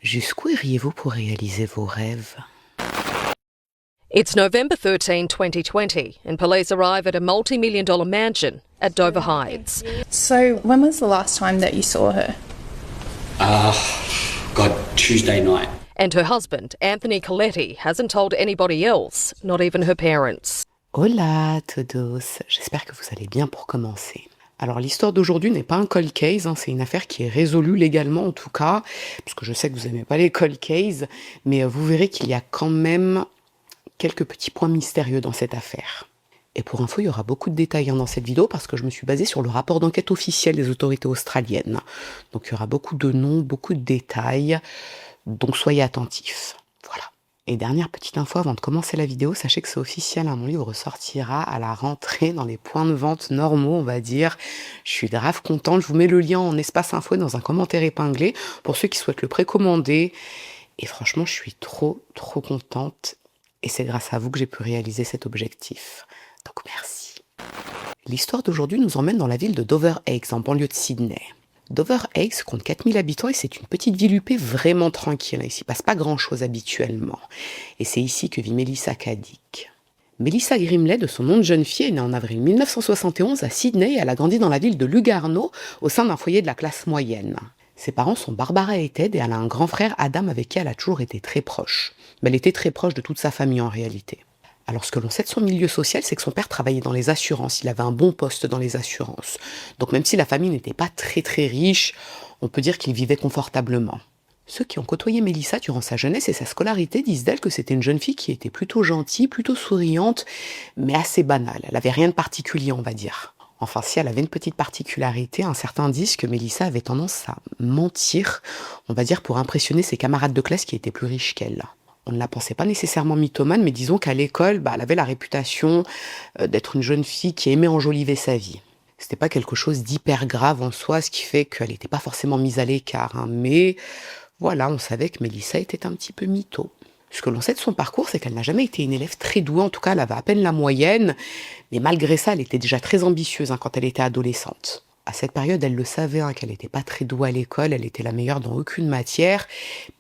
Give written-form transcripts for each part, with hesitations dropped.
Jusqu'où iriez-vous pour réaliser vos rêves? It's November 13, 2020, and police arrive at a multi-million-dollar mansion at Dover Heights. So, when was the last time that you saw her? Tuesday night. And her husband, Anthony Coletti, hasn't told anybody else, not even her parents. Hola todos, j'espère que vous allez bien pour commencer. Alors l'histoire d'aujourd'hui n'est pas un cold case, c'est une affaire qui est résolue légalement en tout cas, parce que je sais que vous n'aimez pas les cold cases, mais vous verrez qu'il y a quand même quelques petits points mystérieux dans cette affaire. Et pour info, il y aura beaucoup de détails dans cette vidéo parce que je me suis basée sur le rapport d'enquête officiel des autorités australiennes. Donc il y aura beaucoup de noms, beaucoup de détails, donc soyez attentifs. Voilà. Et dernière petite info avant de commencer la vidéo, sachez que c'est officiel, mon livre sortira à la rentrée dans les points de vente normaux, on va dire. Je suis grave contente, je vous mets le lien en espace info dans un commentaire épinglé pour ceux qui souhaitent le précommander. Et franchement, je suis trop contente et c'est grâce à vous que j'ai pu réaliser cet objectif. Donc merci. L'histoire d'aujourd'hui nous emmène dans la ville de Dover Heights, en banlieue de Sydney. Dover Heights compte 4000 habitants et c'est une petite ville huppée vraiment tranquille. Ici, il ne passe pas grand-chose habituellement. Et c'est ici que vit Melissa Caddick. Melissa Grimley, de son nom de jeune fille, est née en avril 1971 à Sydney et elle a grandi dans la ville de Lugarno, au sein d'un foyer de la classe moyenne. Ses parents sont Barbara et Ted et elle a un grand frère, Adam, avec qui elle a toujours été très proche. Mais elle était très proche de toute sa famille en réalité. Alors ce que l'on sait de son milieu social, c'est que son père travaillait dans les assurances, il avait un bon poste dans les assurances. Donc même si la famille n'était pas très riche, on peut dire qu'il vivait confortablement. Ceux qui ont côtoyé Melissa durant sa jeunesse et sa scolarité disent d'elle que c'était une jeune fille qui était plutôt gentille, plutôt souriante, mais assez banale. Elle avait rien de particulier, on va dire. Enfin, si elle avait une petite particularité, certains disent que Melissa avait tendance à mentir, on va dire pour impressionner ses camarades de classe qui étaient plus riches qu'elle. On ne la pensait pas nécessairement mythomane, mais disons qu'à l'école, elle avait la réputation d'être une jeune fille qui aimait enjoliver sa vie. C'était pas quelque chose d'hyper grave en soi, ce qui fait qu'elle n'était pas forcément mise à l'écart. Mais voilà, on savait que Melissa était un petit peu mytho. Ce que l'on sait de son parcours, c'est qu'elle n'a jamais été une élève très douée, en tout cas elle avait à peine la moyenne, mais malgré ça, elle était déjà très ambitieuse quand elle était adolescente. À cette période, elle le savait qu'elle n'était pas très douée à l'école, elle était la meilleure dans aucune matière,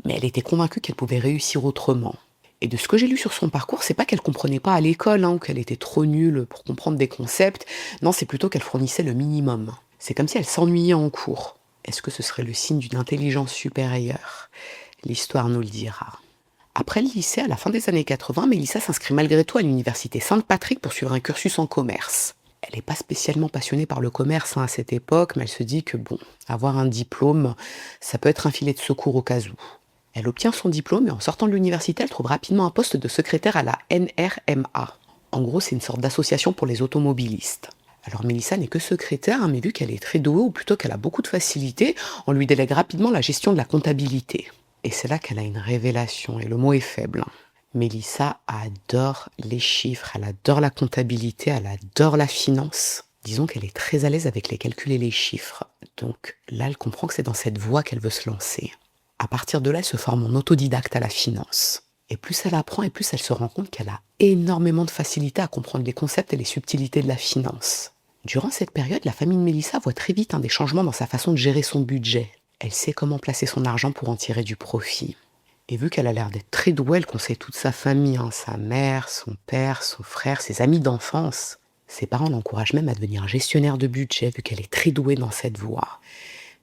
mais elle était convaincue qu'elle pouvait réussir autrement. Et de ce que j'ai lu sur son parcours, c'est pas qu'elle comprenait pas à l'école, ou qu'elle était trop nulle pour comprendre des concepts, non, c'est plutôt qu'elle fournissait le minimum. C'est comme si elle s'ennuyait en cours. Est-ce que ce serait le signe d'une intelligence supérieure? L'histoire nous le dira. Après le lycée, à la fin des années 80, Melissa s'inscrit malgré tout à l'université Saint-Patrick pour suivre un cursus en commerce. Elle n'est pas spécialement passionnée par le commerce à cette époque, mais elle se dit que avoir un diplôme, ça peut être un filet de secours au cas où. Elle obtient son diplôme et en sortant de l'université, elle trouve rapidement un poste de secrétaire à la NRMA. En gros, c'est une sorte d'association pour les automobilistes. Alors Melissa n'est que secrétaire, mais vu qu'elle est très douée, ou plutôt qu'elle a beaucoup de facilité, on lui délègue rapidement la gestion de la comptabilité. Et c'est là qu'elle a une révélation, et le mot est faible. Melissa adore les chiffres, elle adore la comptabilité, elle adore la finance. Disons qu'elle est très à l'aise avec les calculs et les chiffres. Donc là, elle comprend que c'est dans cette voie qu'elle veut se lancer. À partir de là, elle se forme en autodidacte à la finance. Et plus elle apprend, et plus elle se rend compte qu'elle a énormément de facilité à comprendre les concepts et les subtilités de la finance. Durant cette période, la famille de Melissa voit très vite des changements dans sa façon de gérer son budget. Elle sait comment placer son argent pour en tirer du profit. Et vu qu'elle a l'air d'être très douée, elle conseille toute sa famille, sa mère, son père, son frère, ses amis d'enfance. Ses parents l'encouragent même à devenir gestionnaire de budget, vu qu'elle est très douée dans cette voie.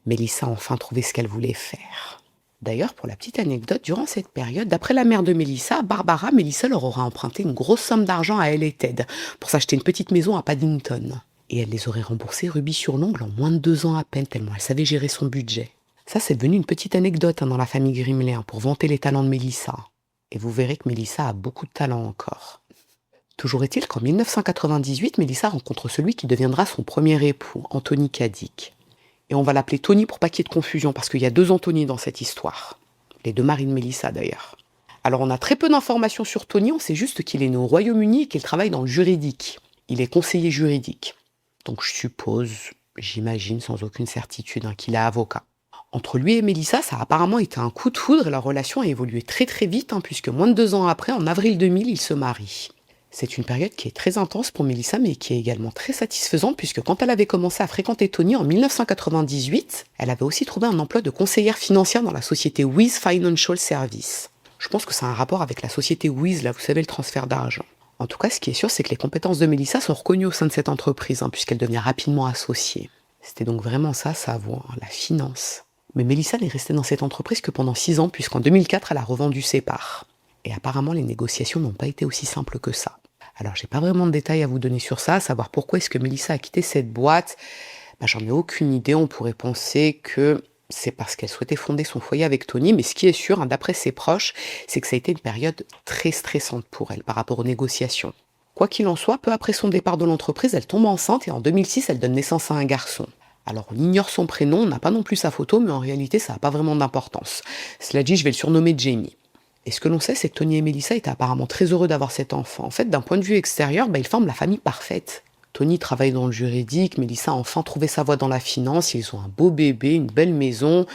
Melissa a enfin trouvé ce qu'elle voulait faire. D'ailleurs, pour la petite anecdote, durant cette période, d'après la mère de Melissa, Barbara, Melissa leur aura emprunté une grosse somme d'argent à elle et Ted pour s'acheter une petite maison à Paddington. Et elle les aurait remboursés rubis sur l'ongle en moins de 2 ans à peine, tellement elle savait gérer son budget. Ça, c'est devenu une petite anecdote dans la famille Grimley pour vanter les talents de Melissa. Et vous verrez que Melissa a beaucoup de talent encore. Toujours est-il qu'en 1998, Melissa rencontre celui qui deviendra son premier époux, Anthony Caddick. Et on va l'appeler Tony pour pas qu'il y ait de confusion, parce qu'il y a 2 Anthony dans cette histoire. Les 2 maris de Melissa d'ailleurs. Alors on a très peu d'informations sur Tony, on sait juste qu'il est né au Royaume-Uni et qu'il travaille dans le juridique. Il est conseiller juridique. Donc je suppose, j'imagine sans aucune certitude, qu'il est avocat. Entre lui et Melissa, ça a apparemment été un coup de foudre et leur relation a évolué très vite, puisque moins de 2 ans après, en avril 2000, ils se marient. C'est une période qui est très intense pour Melissa, mais qui est également très satisfaisante, puisque quand elle avait commencé à fréquenter Tony en 1998, elle avait aussi trouvé un emploi de conseillère financière dans la société Wiz Financial Service. Je pense que ça a un rapport avec la société Wiz, là, vous savez, le transfert d'argent. En tout cas, ce qui est sûr, c'est que les compétences de Melissa sont reconnues au sein de cette entreprise, puisqu'elle devient rapidement associée. C'était donc vraiment ça, sa voie, la finance. Mais Melissa n'est restée dans cette entreprise que pendant 6 ans, puisqu'en 2004, elle a revendu ses parts. Et apparemment, les négociations n'ont pas été aussi simples que ça. Alors, j'ai pas vraiment de détails à vous donner sur ça, à savoir pourquoi est-ce que Melissa a quitté cette boîte. J'en ai aucune idée, on pourrait penser que c'est parce qu'elle souhaitait fonder son foyer avec Tony, mais ce qui est sûr, d'après ses proches, c'est que ça a été une période très stressante pour elle par rapport aux négociations. Quoi qu'il en soit, peu après son départ de l'entreprise, elle tombe enceinte et en 2006, elle donne naissance à un garçon. Alors, on ignore son prénom, on n'a pas non plus sa photo, mais en réalité, ça n'a pas vraiment d'importance. Cela dit, je vais le surnommer Jamie. Et ce que l'on sait, c'est que Tony et Melissa étaient apparemment très heureux d'avoir cet enfant. En fait, d'un point de vue extérieur, ils forment la famille parfaite. Tony travaille dans le juridique, Melissa a enfin trouvé sa voie dans la finance, ils ont un beau bébé, une belle maison.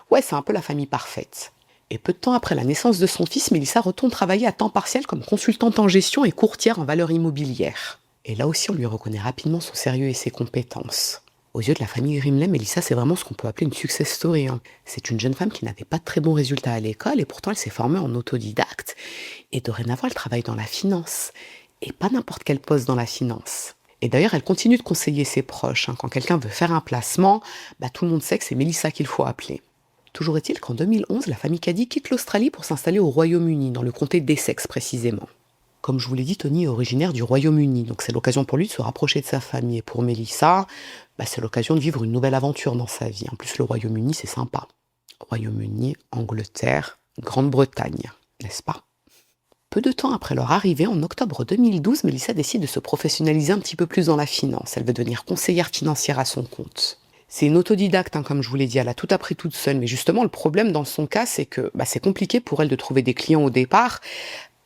Ouais, c'est un peu la famille parfaite. Et peu de temps après la naissance de son fils, Melissa retourne travailler à temps partiel comme consultante en gestion et courtière en valeurs immobilières. Et là aussi, on lui reconnaît rapidement son sérieux et ses compétences. Aux yeux de la famille Grimley, Melissa, c'est vraiment ce qu'on peut appeler une success story. C'est une jeune femme qui n'avait pas de très bons résultats à l'école et pourtant elle s'est formée en autodidacte. Et dorénavant, elle travaille dans la finance. Et pas n'importe quel poste dans la finance. Et d'ailleurs, elle continue de conseiller ses proches. Quand quelqu'un veut faire un placement, tout le monde sait que c'est Melissa qu'il faut appeler. Toujours est-il qu'en 2011, la famille Caddy quitte l'Australie pour s'installer au Royaume-Uni, dans le comté d'Essex précisément. Comme je vous l'ai dit, Tony est originaire du Royaume-Uni, donc c'est l'occasion pour lui de se rapprocher de sa famille. Et pour Melissa, c'est l'occasion de vivre une nouvelle aventure dans sa vie. En plus, le Royaume-Uni, c'est sympa. Royaume-Uni, Angleterre, Grande-Bretagne, n'est-ce pas ? Peu de temps après leur arrivée, en octobre 2012, Melissa décide de se professionnaliser un petit peu plus dans la finance. Elle veut devenir conseillère financière à son compte. C'est une autodidacte, comme je vous l'ai dit, elle a tout appris toute seule. Mais justement, le problème dans son cas, c'est que c'est compliqué pour elle de trouver des clients au départ,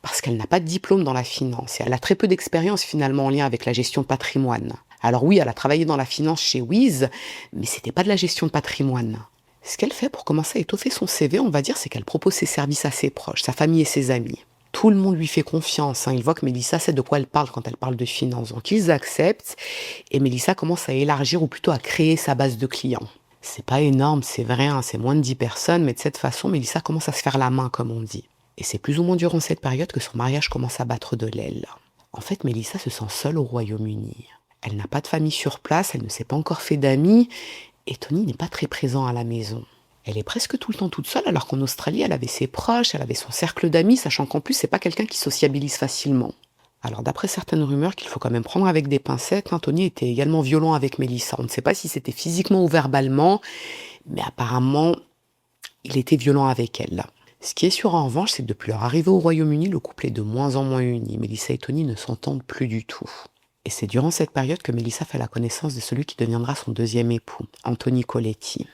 parce qu'elle n'a pas de diplôme dans la finance et elle a très peu d'expérience finalement en lien avec la gestion de patrimoine. Alors oui, elle a travaillé dans la finance chez Wiz, mais c'était pas de la gestion de patrimoine. Ce qu'elle fait pour commencer à étoffer son CV, on va dire, c'est qu'elle propose ses services à ses proches, sa famille et ses amis. Tout le monde lui fait confiance, ils voient que Melissa sait de quoi elle parle quand elle parle de finance, donc ils acceptent et Melissa commence à élargir ou plutôt à créer sa base de clients. C'est pas énorme, c'est vrai, c'est moins de 10 personnes, mais de cette façon, Melissa commence à se faire la main, comme on dit. Et c'est plus ou moins durant cette période que son mariage commence à battre de l'aile. En fait, Melissa se sent seule au Royaume-Uni. Elle n'a pas de famille sur place, elle ne s'est pas encore fait d'amis, et Tony n'est pas très présent à la maison. Elle est presque tout le temps toute seule, alors qu'en Australie, elle avait ses proches, elle avait son cercle d'amis, sachant qu'en plus, c'est pas quelqu'un qui sociabilise facilement. Alors, d'après certaines rumeurs qu'il faut quand même prendre avec des pincettes, Tony était également violent avec Melissa. On ne sait pas si c'était physiquement ou verbalement, mais apparemment, il était violent avec elle. Ce qui est sûr en revanche, c'est que depuis leur arrivée au Royaume-Uni, le couple est de moins en moins uni. Melissa et Tony ne s'entendent plus du tout. Et c'est durant cette période que Melissa fait la connaissance de celui qui deviendra son deuxième époux, Anthony Coletti.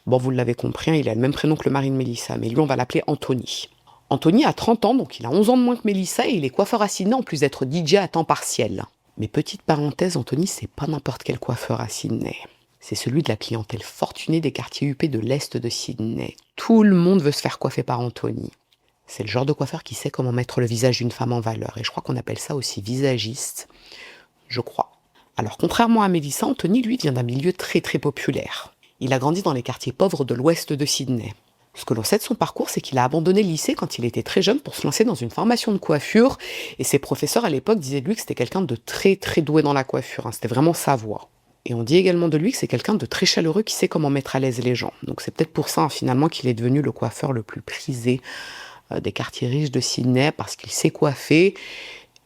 Bon, vous l'avez compris, il a le même prénom que le mari de Melissa, mais lui, on va l'appeler Anthony. Anthony a 30 ans, donc il a 11 ans de moins que Melissa, et il est coiffeur à Sydney en plus d'être DJ à temps partiel. Mais petite parenthèse, Anthony, c'est pas n'importe quel coiffeur à Sydney. C'est celui de la clientèle fortunée des quartiers huppés de l'Est de Sydney. Tout le monde veut se faire coiffer par Anthony. C'est le genre de coiffeur qui sait comment mettre le visage d'une femme en valeur. Et je crois qu'on appelle ça aussi visagiste. Je crois. Alors, contrairement à Melissa, Anthony, lui, vient d'un milieu très très populaire. Il a grandi dans les quartiers pauvres de l'Ouest de Sydney. Ce que l'on sait de son parcours, c'est qu'il a abandonné le lycée quand il était très jeune pour se lancer dans une formation de coiffure. Et ses professeurs à l'époque disaient de lui que c'était quelqu'un de très très doué dans la coiffure. C'était vraiment sa voie. Et on dit également de lui que c'est quelqu'un de très chaleureux qui sait comment mettre à l'aise les gens. Donc c'est peut-être pour ça finalement qu'il est devenu le coiffeur le plus prisé des quartiers riches de Sydney, parce qu'il sait coiffer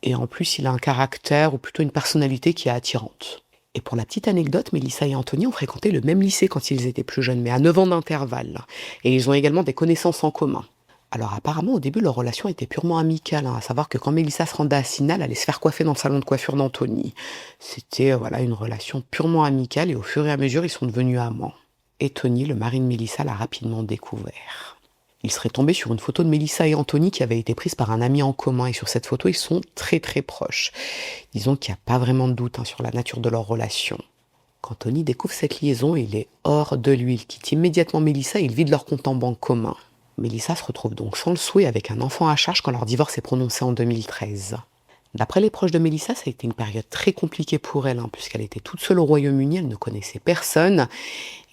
et en plus il a un caractère ou plutôt une personnalité qui est attirante. Et pour la petite anecdote, Melissa et Anthony ont fréquenté le même lycée quand ils étaient plus jeunes, mais à 9 ans d'intervalle. Et ils ont également des connaissances en commun. Alors apparemment, au début, leur relation était purement amicale, à savoir que quand Melissa se rendait à Sydney, elle allait se faire coiffer dans le salon de coiffure d'Anthony. C'était une relation purement amicale et au fur et à mesure, ils sont devenus amants. Et Tony, le mari de Melissa, l'a rapidement découvert. Il serait tombé sur une photo de Melissa et Anthony qui avait été prise par un ami en commun, et sur cette photo, ils sont très très proches. Disons qu'il n'y a pas vraiment de doute sur la nature de leur relation. Quand Tony découvre cette liaison, il est hors de lui. Il quitte immédiatement Melissa et il vide leur compte en banque commun. Melissa se retrouve donc sans le sou et avec un enfant à charge quand leur divorce est prononcé en 2013. D'après les proches de Melissa, ça a été une période très compliquée pour elle, puisqu'elle était toute seule au Royaume-Uni, elle ne connaissait personne,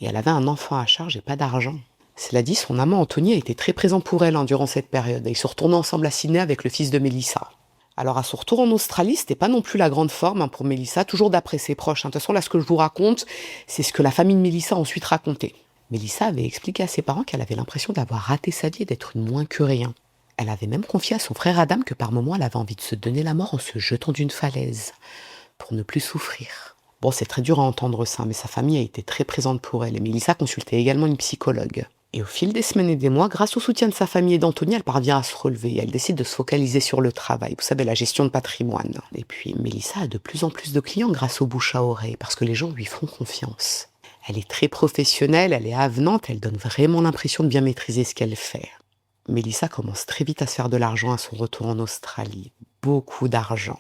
et elle avait un enfant à charge et pas d'argent. Cela dit, son amant Anthony a été très présent pour elle durant cette période, et ils sont retournés ensemble à Sydney avec le fils de Melissa. Alors à son retour en Australie, c'était pas non plus la grande forme pour Melissa, toujours d'après ses proches. De toute façon, là, ce que je vous raconte, c'est ce que la famille de Melissa a ensuite raconté. Melissa avait expliqué à ses parents qu'elle avait l'impression d'avoir raté sa vie et d'être une moins que rien. Elle avait même confié à son frère Adam que par moments elle avait envie de se donner la mort en se jetant d'une falaise, pour ne plus souffrir. Bon, c'est très dur à entendre ça, mais sa famille a été très présente pour elle, et Melissa consultait également une psychologue. Et au fil des semaines et des mois, grâce au soutien de sa famille et d'Anthony, elle parvient à se relever, et elle décide de se focaliser sur le travail, vous savez, la gestion de patrimoine. Et puis, Melissa a de plus en plus de clients grâce au bouche à oreille, parce que les gens lui font confiance. Elle est très professionnelle, elle est avenante, elle donne vraiment l'impression de bien maîtriser ce qu'elle fait. Melissa commence très vite à se faire de l'argent à son retour en Australie. Beaucoup d'argent.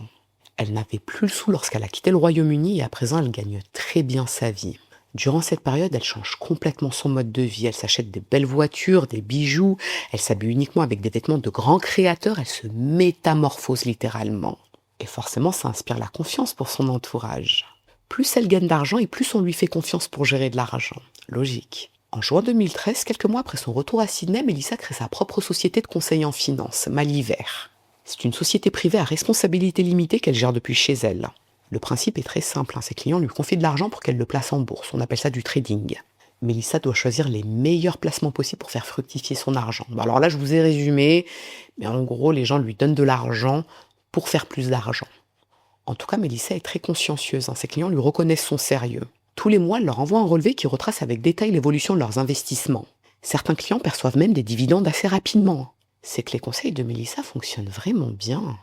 Elle n'avait plus le sou lorsqu'elle a quitté le Royaume-Uni et à présent elle gagne très bien sa vie. Durant cette période, elle change complètement son mode de vie. Elle s'achète des belles voitures, des bijoux, elle s'habille uniquement avec des vêtements de grands créateurs, elle se métamorphose littéralement. Et forcément, ça inspire la confiance pour son entourage. Plus elle gagne d'argent et plus on lui fait confiance pour gérer de l'argent. Logique. En juin 2013, quelques mois après son retour à Sydney, Melissa crée sa propre société de conseil en finance, Maliver. C'est une société privée à responsabilité limitée qu'elle gère depuis chez elle. Le principe est très simple, ses clients lui confient de l'argent pour qu'elle le place en bourse, on appelle ça du trading. Melissa doit choisir les meilleurs placements possibles pour faire fructifier son argent. Alors là, je vous ai résumé, mais en gros, les gens lui donnent de l'argent pour faire plus d'argent. En tout cas, Melissa est très consciencieuse, ses clients lui reconnaissent son sérieux. Tous les mois, elle leur envoie un relevé qui retrace avec détail l'évolution de leurs investissements. Certains clients perçoivent même des dividendes assez rapidement. C'est que les conseils de Melissa fonctionnent vraiment bien.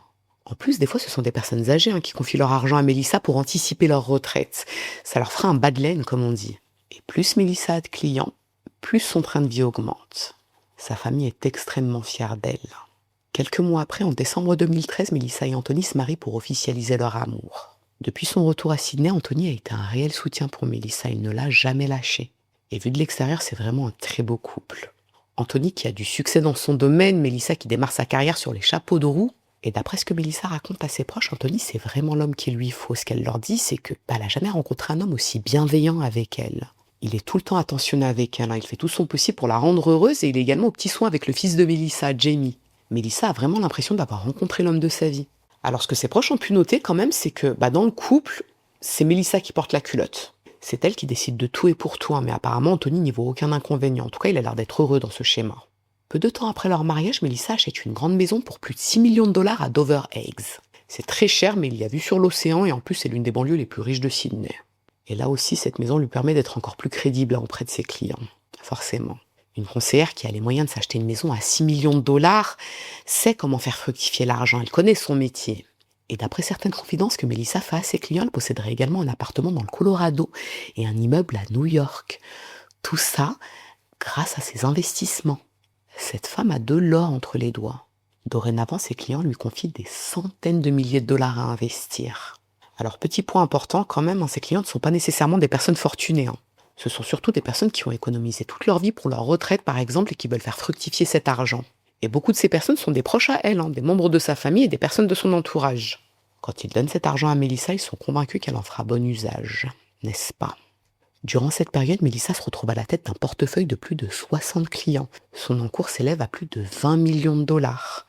En plus, des fois, ce sont des personnes âgées qui confient leur argent à Melissa pour anticiper leur retraite. Ça leur fera un bas de laine, comme on dit. Et plus Melissa a de clients, plus son train de vie augmente. Sa famille est extrêmement fière d'elle. Quelques mois après, en décembre 2013, Melissa et Anthony se marient pour officialiser leur amour. Depuis son retour à Sydney, Anthony a été un réel soutien pour Melissa, il ne l'a jamais lâchée. Et vu de l'extérieur, c'est vraiment un très beau couple. Anthony qui a du succès dans son domaine, Melissa qui démarre sa carrière sur les chapeaux de roue. Et d'après ce que Melissa raconte à ses proches, Anthony c'est vraiment l'homme qu'il lui faut. Ce qu'elle leur dit, c'est que elle n'a jamais rencontré un homme aussi bienveillant avec elle. Il est tout le temps attentionné avec elle, il fait tout son possible pour la rendre heureuse et il est également au petit soin avec le fils de Melissa, Jamie. Melissa a vraiment l'impression d'avoir rencontré l'homme de sa vie. Alors ce que ses proches ont pu noter quand même, c'est que dans le couple, c'est Melissa qui porte la culotte. C'est elle qui décide de tout et pour tout, mais apparemment Anthony n'y voit aucun inconvénient. En tout cas, il a l'air d'être heureux dans ce schéma. Peu de temps après leur mariage, Melissa achète une grande maison pour plus de 6 millions de dollars à Dover Eggs. C'est très cher, mais il y a vue sur l'océan et en plus c'est l'une des banlieues les plus riches de Sydney. Et là aussi, cette maison lui permet d'être encore plus crédible auprès de ses clients. Forcément. Une conseillère qui a les moyens de s'acheter une maison à 6 millions de dollars sait comment faire fructifier l'argent, elle connaît son métier. Et d'après certaines confidences que Melissa fait à ses clients, elle posséderait également un appartement dans le Colorado et un immeuble à New York. Tout ça grâce à ses investissements. Cette femme a de l'or entre les doigts. Dorénavant, ses clients lui confient des centaines de milliers de dollars à investir. Alors petit point important quand même, ses clients ne sont pas nécessairement des personnes fortunées. Ce sont surtout des personnes qui ont économisé toute leur vie pour leur retraite, par exemple, et qui veulent faire fructifier cet argent. Et beaucoup de ces personnes sont des proches à elle, des membres de sa famille et des personnes de son entourage. Quand ils donnent cet argent à Melissa, ils sont convaincus qu'elle en fera bon usage, n'est-ce pas? Durant cette période, Melissa se retrouve à la tête d'un portefeuille de plus de 60 clients. Son encours s'élève à plus de 20 millions de dollars.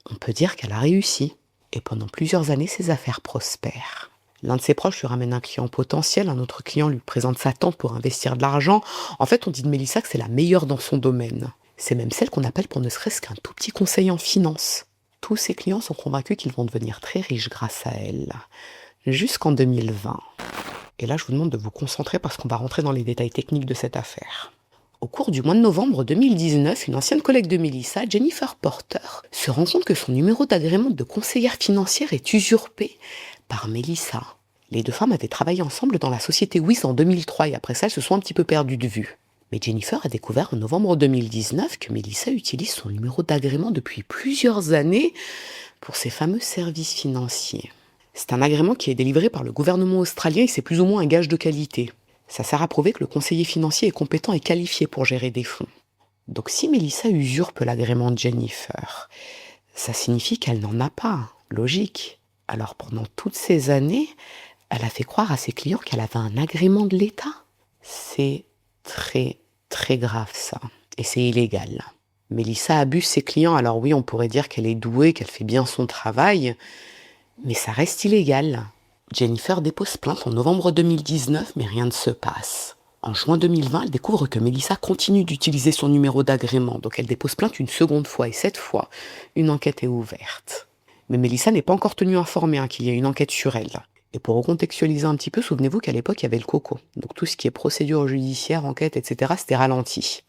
On peut dire qu'elle a réussi. Et pendant plusieurs années, ses affaires prospèrent. L'un de ses proches lui ramène un client potentiel, un autre client lui présente sa tante pour investir de l'argent. En fait, on dit de Melissa que c'est la meilleure dans son domaine. C'est même celle qu'on appelle pour ne serait-ce qu'un tout petit conseil en finance. Tous ses clients sont convaincus qu'ils vont devenir très riches grâce à elle. Jusqu'en 2020. Et là, je vous demande de vous concentrer parce qu'on va rentrer dans les détails techniques de cette affaire. Au cours du mois de novembre 2019, une ancienne collègue de Melissa, Jennifer Porter, se rend compte que son numéro d'agrément de conseillère financière est usurpé par Melissa. Les deux femmes avaient travaillé ensemble dans la société Wiz en 2003 et après ça, elles se sont un petit peu perdues de vue. Mais Jennifer a découvert en novembre 2019 que Melissa utilise son numéro d'agrément depuis plusieurs années pour ses fameux services financiers. C'est un agrément qui est délivré par le gouvernement australien et c'est plus ou moins un gage de qualité. Ça sert à prouver que le conseiller financier est compétent et qualifié pour gérer des fonds. Donc si Melissa usurpe l'agrément de Jennifer, ça signifie qu'elle n'en a pas. Logique. Alors pendant toutes ces années, elle a fait croire à ses clients qu'elle avait un agrément de l'État. C'est très, très grave ça. Et c'est illégal. Mélissa abuse ses clients, alors oui, on pourrait dire qu'elle est douée, qu'elle fait bien son travail, mais ça reste illégal. Jennifer dépose plainte en novembre 2019, mais rien ne se passe. En juin 2020, elle découvre que Mélissa continue d'utiliser son numéro d'agrément, donc elle dépose plainte une seconde fois, et cette fois, une enquête est ouverte. Mais Mélissa n'est pas encore tenue informée qu'il y a une enquête sur elle. Et pour recontextualiser un petit peu, souvenez-vous qu'à l'époque, il y avait le coco. Donc tout ce qui est procédure judiciaire, enquête, etc., c'était ralenti.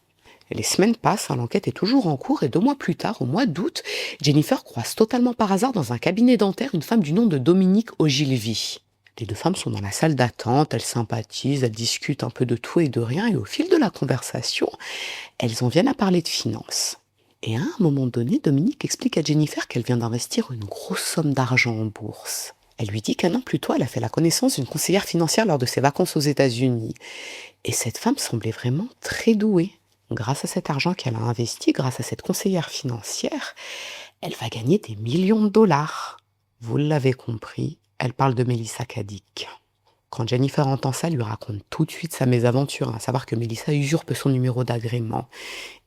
Les semaines passent, l'enquête est toujours en cours et 2 mois plus tard, au mois d'août, Jennifer croise totalement par hasard dans un cabinet dentaire une femme du nom de Dominique Ogilvy. Les 2 femmes sont dans la salle d'attente, elles sympathisent, elles discutent un peu de tout et de rien et au fil de la conversation, elles en viennent à parler de finances. Et à un moment donné, Dominique explique à Jennifer qu'elle vient d'investir une grosse somme d'argent en bourse. Elle lui dit qu'1 an plus tôt, elle a fait la connaissance d'une conseillère financière lors de ses vacances aux États-Unis. Et cette femme semblait vraiment très douée. Grâce à cet argent qu'elle a investi, grâce à cette conseillère financière, elle va gagner des millions de dollars. Vous l'avez compris, elle parle de Melissa Caddick. Quand Jennifer entend ça, elle lui raconte tout de suite sa mésaventure, à savoir que Melissa usurpe son numéro d'agrément.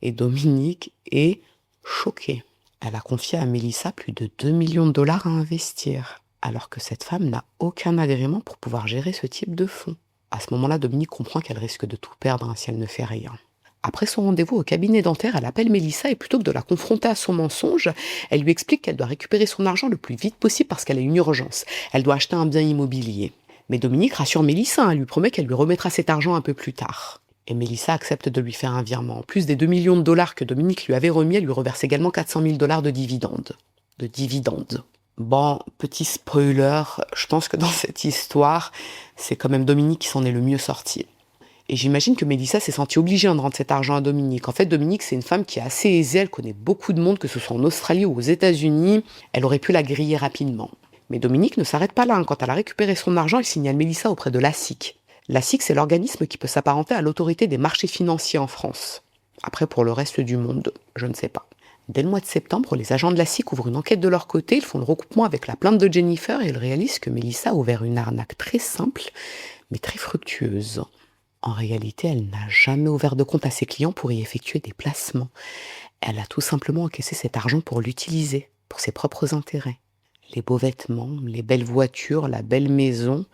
Et Dominique est choquée. Elle a confié à Melissa plus de 2 millions de dollars à investir, alors que cette femme n'a aucun agrément pour pouvoir gérer ce type de fonds. À ce moment-là, Dominique comprend qu'elle risque de tout perdre si elle ne fait rien. Après son rendez-vous au cabinet dentaire, elle appelle Melissa et plutôt que de la confronter à son mensonge, elle lui explique qu'elle doit récupérer son argent le plus vite possible parce qu'elle a une urgence. Elle doit acheter un bien immobilier. Mais Dominique rassure Melissa, elle lui promet qu'elle lui remettra cet argent un peu plus tard. Et Melissa accepte de lui faire un virement. En plus des 2 millions de dollars que Dominique lui avait remis, elle lui reverse également 400 000 dollars de dividendes. Bon, petit spoiler, je pense que dans cette histoire, c'est quand même Dominique qui s'en est le mieux sorti. Et j'imagine que Melissa s'est sentie obligée de rendre cet argent à Dominique. En fait, Dominique, c'est une femme qui est assez aisée, elle connaît beaucoup de monde, que ce soit en Australie ou aux États-Unis. Elle aurait pu la griller rapidement. Mais Dominique ne s'arrête pas là. Quand elle a récupéré son argent, elle signale Melissa auprès de l'ASIC. L'ASIC, c'est l'organisme qui peut s'apparenter à l'autorité des marchés financiers en France. Après, pour le reste du monde, je ne sais pas. Dès le mois de septembre, les agents de l'ASIC ouvrent une enquête de leur côté, ils font le recoupement avec la plainte de Jennifer et ils réalisent que Melissa a ouvert une arnaque très simple, mais très fructueuse. En réalité, elle n'a jamais ouvert de compte à ses clients pour y effectuer des placements. Elle a tout simplement encaissé cet argent pour l'utiliser, pour ses propres intérêts. Les beaux vêtements, les belles voitures, la belle maison,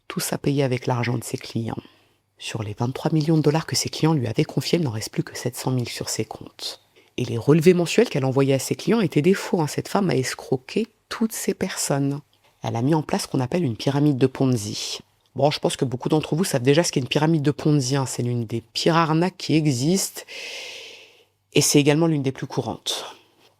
tout ça payé avec l'argent de ses clients. Sur les 23 millions de dollars que ses clients lui avaient confiés, il n'en reste plus que 700 000 sur ses comptes. Et les relevés mensuels qu'elle envoyait à ses clients étaient des faux. Cette femme a escroqué toutes ces personnes. Elle a mis en place ce qu'on appelle une pyramide de Ponzi. Bon, je pense que beaucoup d'entre vous savent déjà ce qu'est une pyramide de Ponzi. C'est l'une des pires arnaques qui existent. Et c'est également l'une des plus courantes.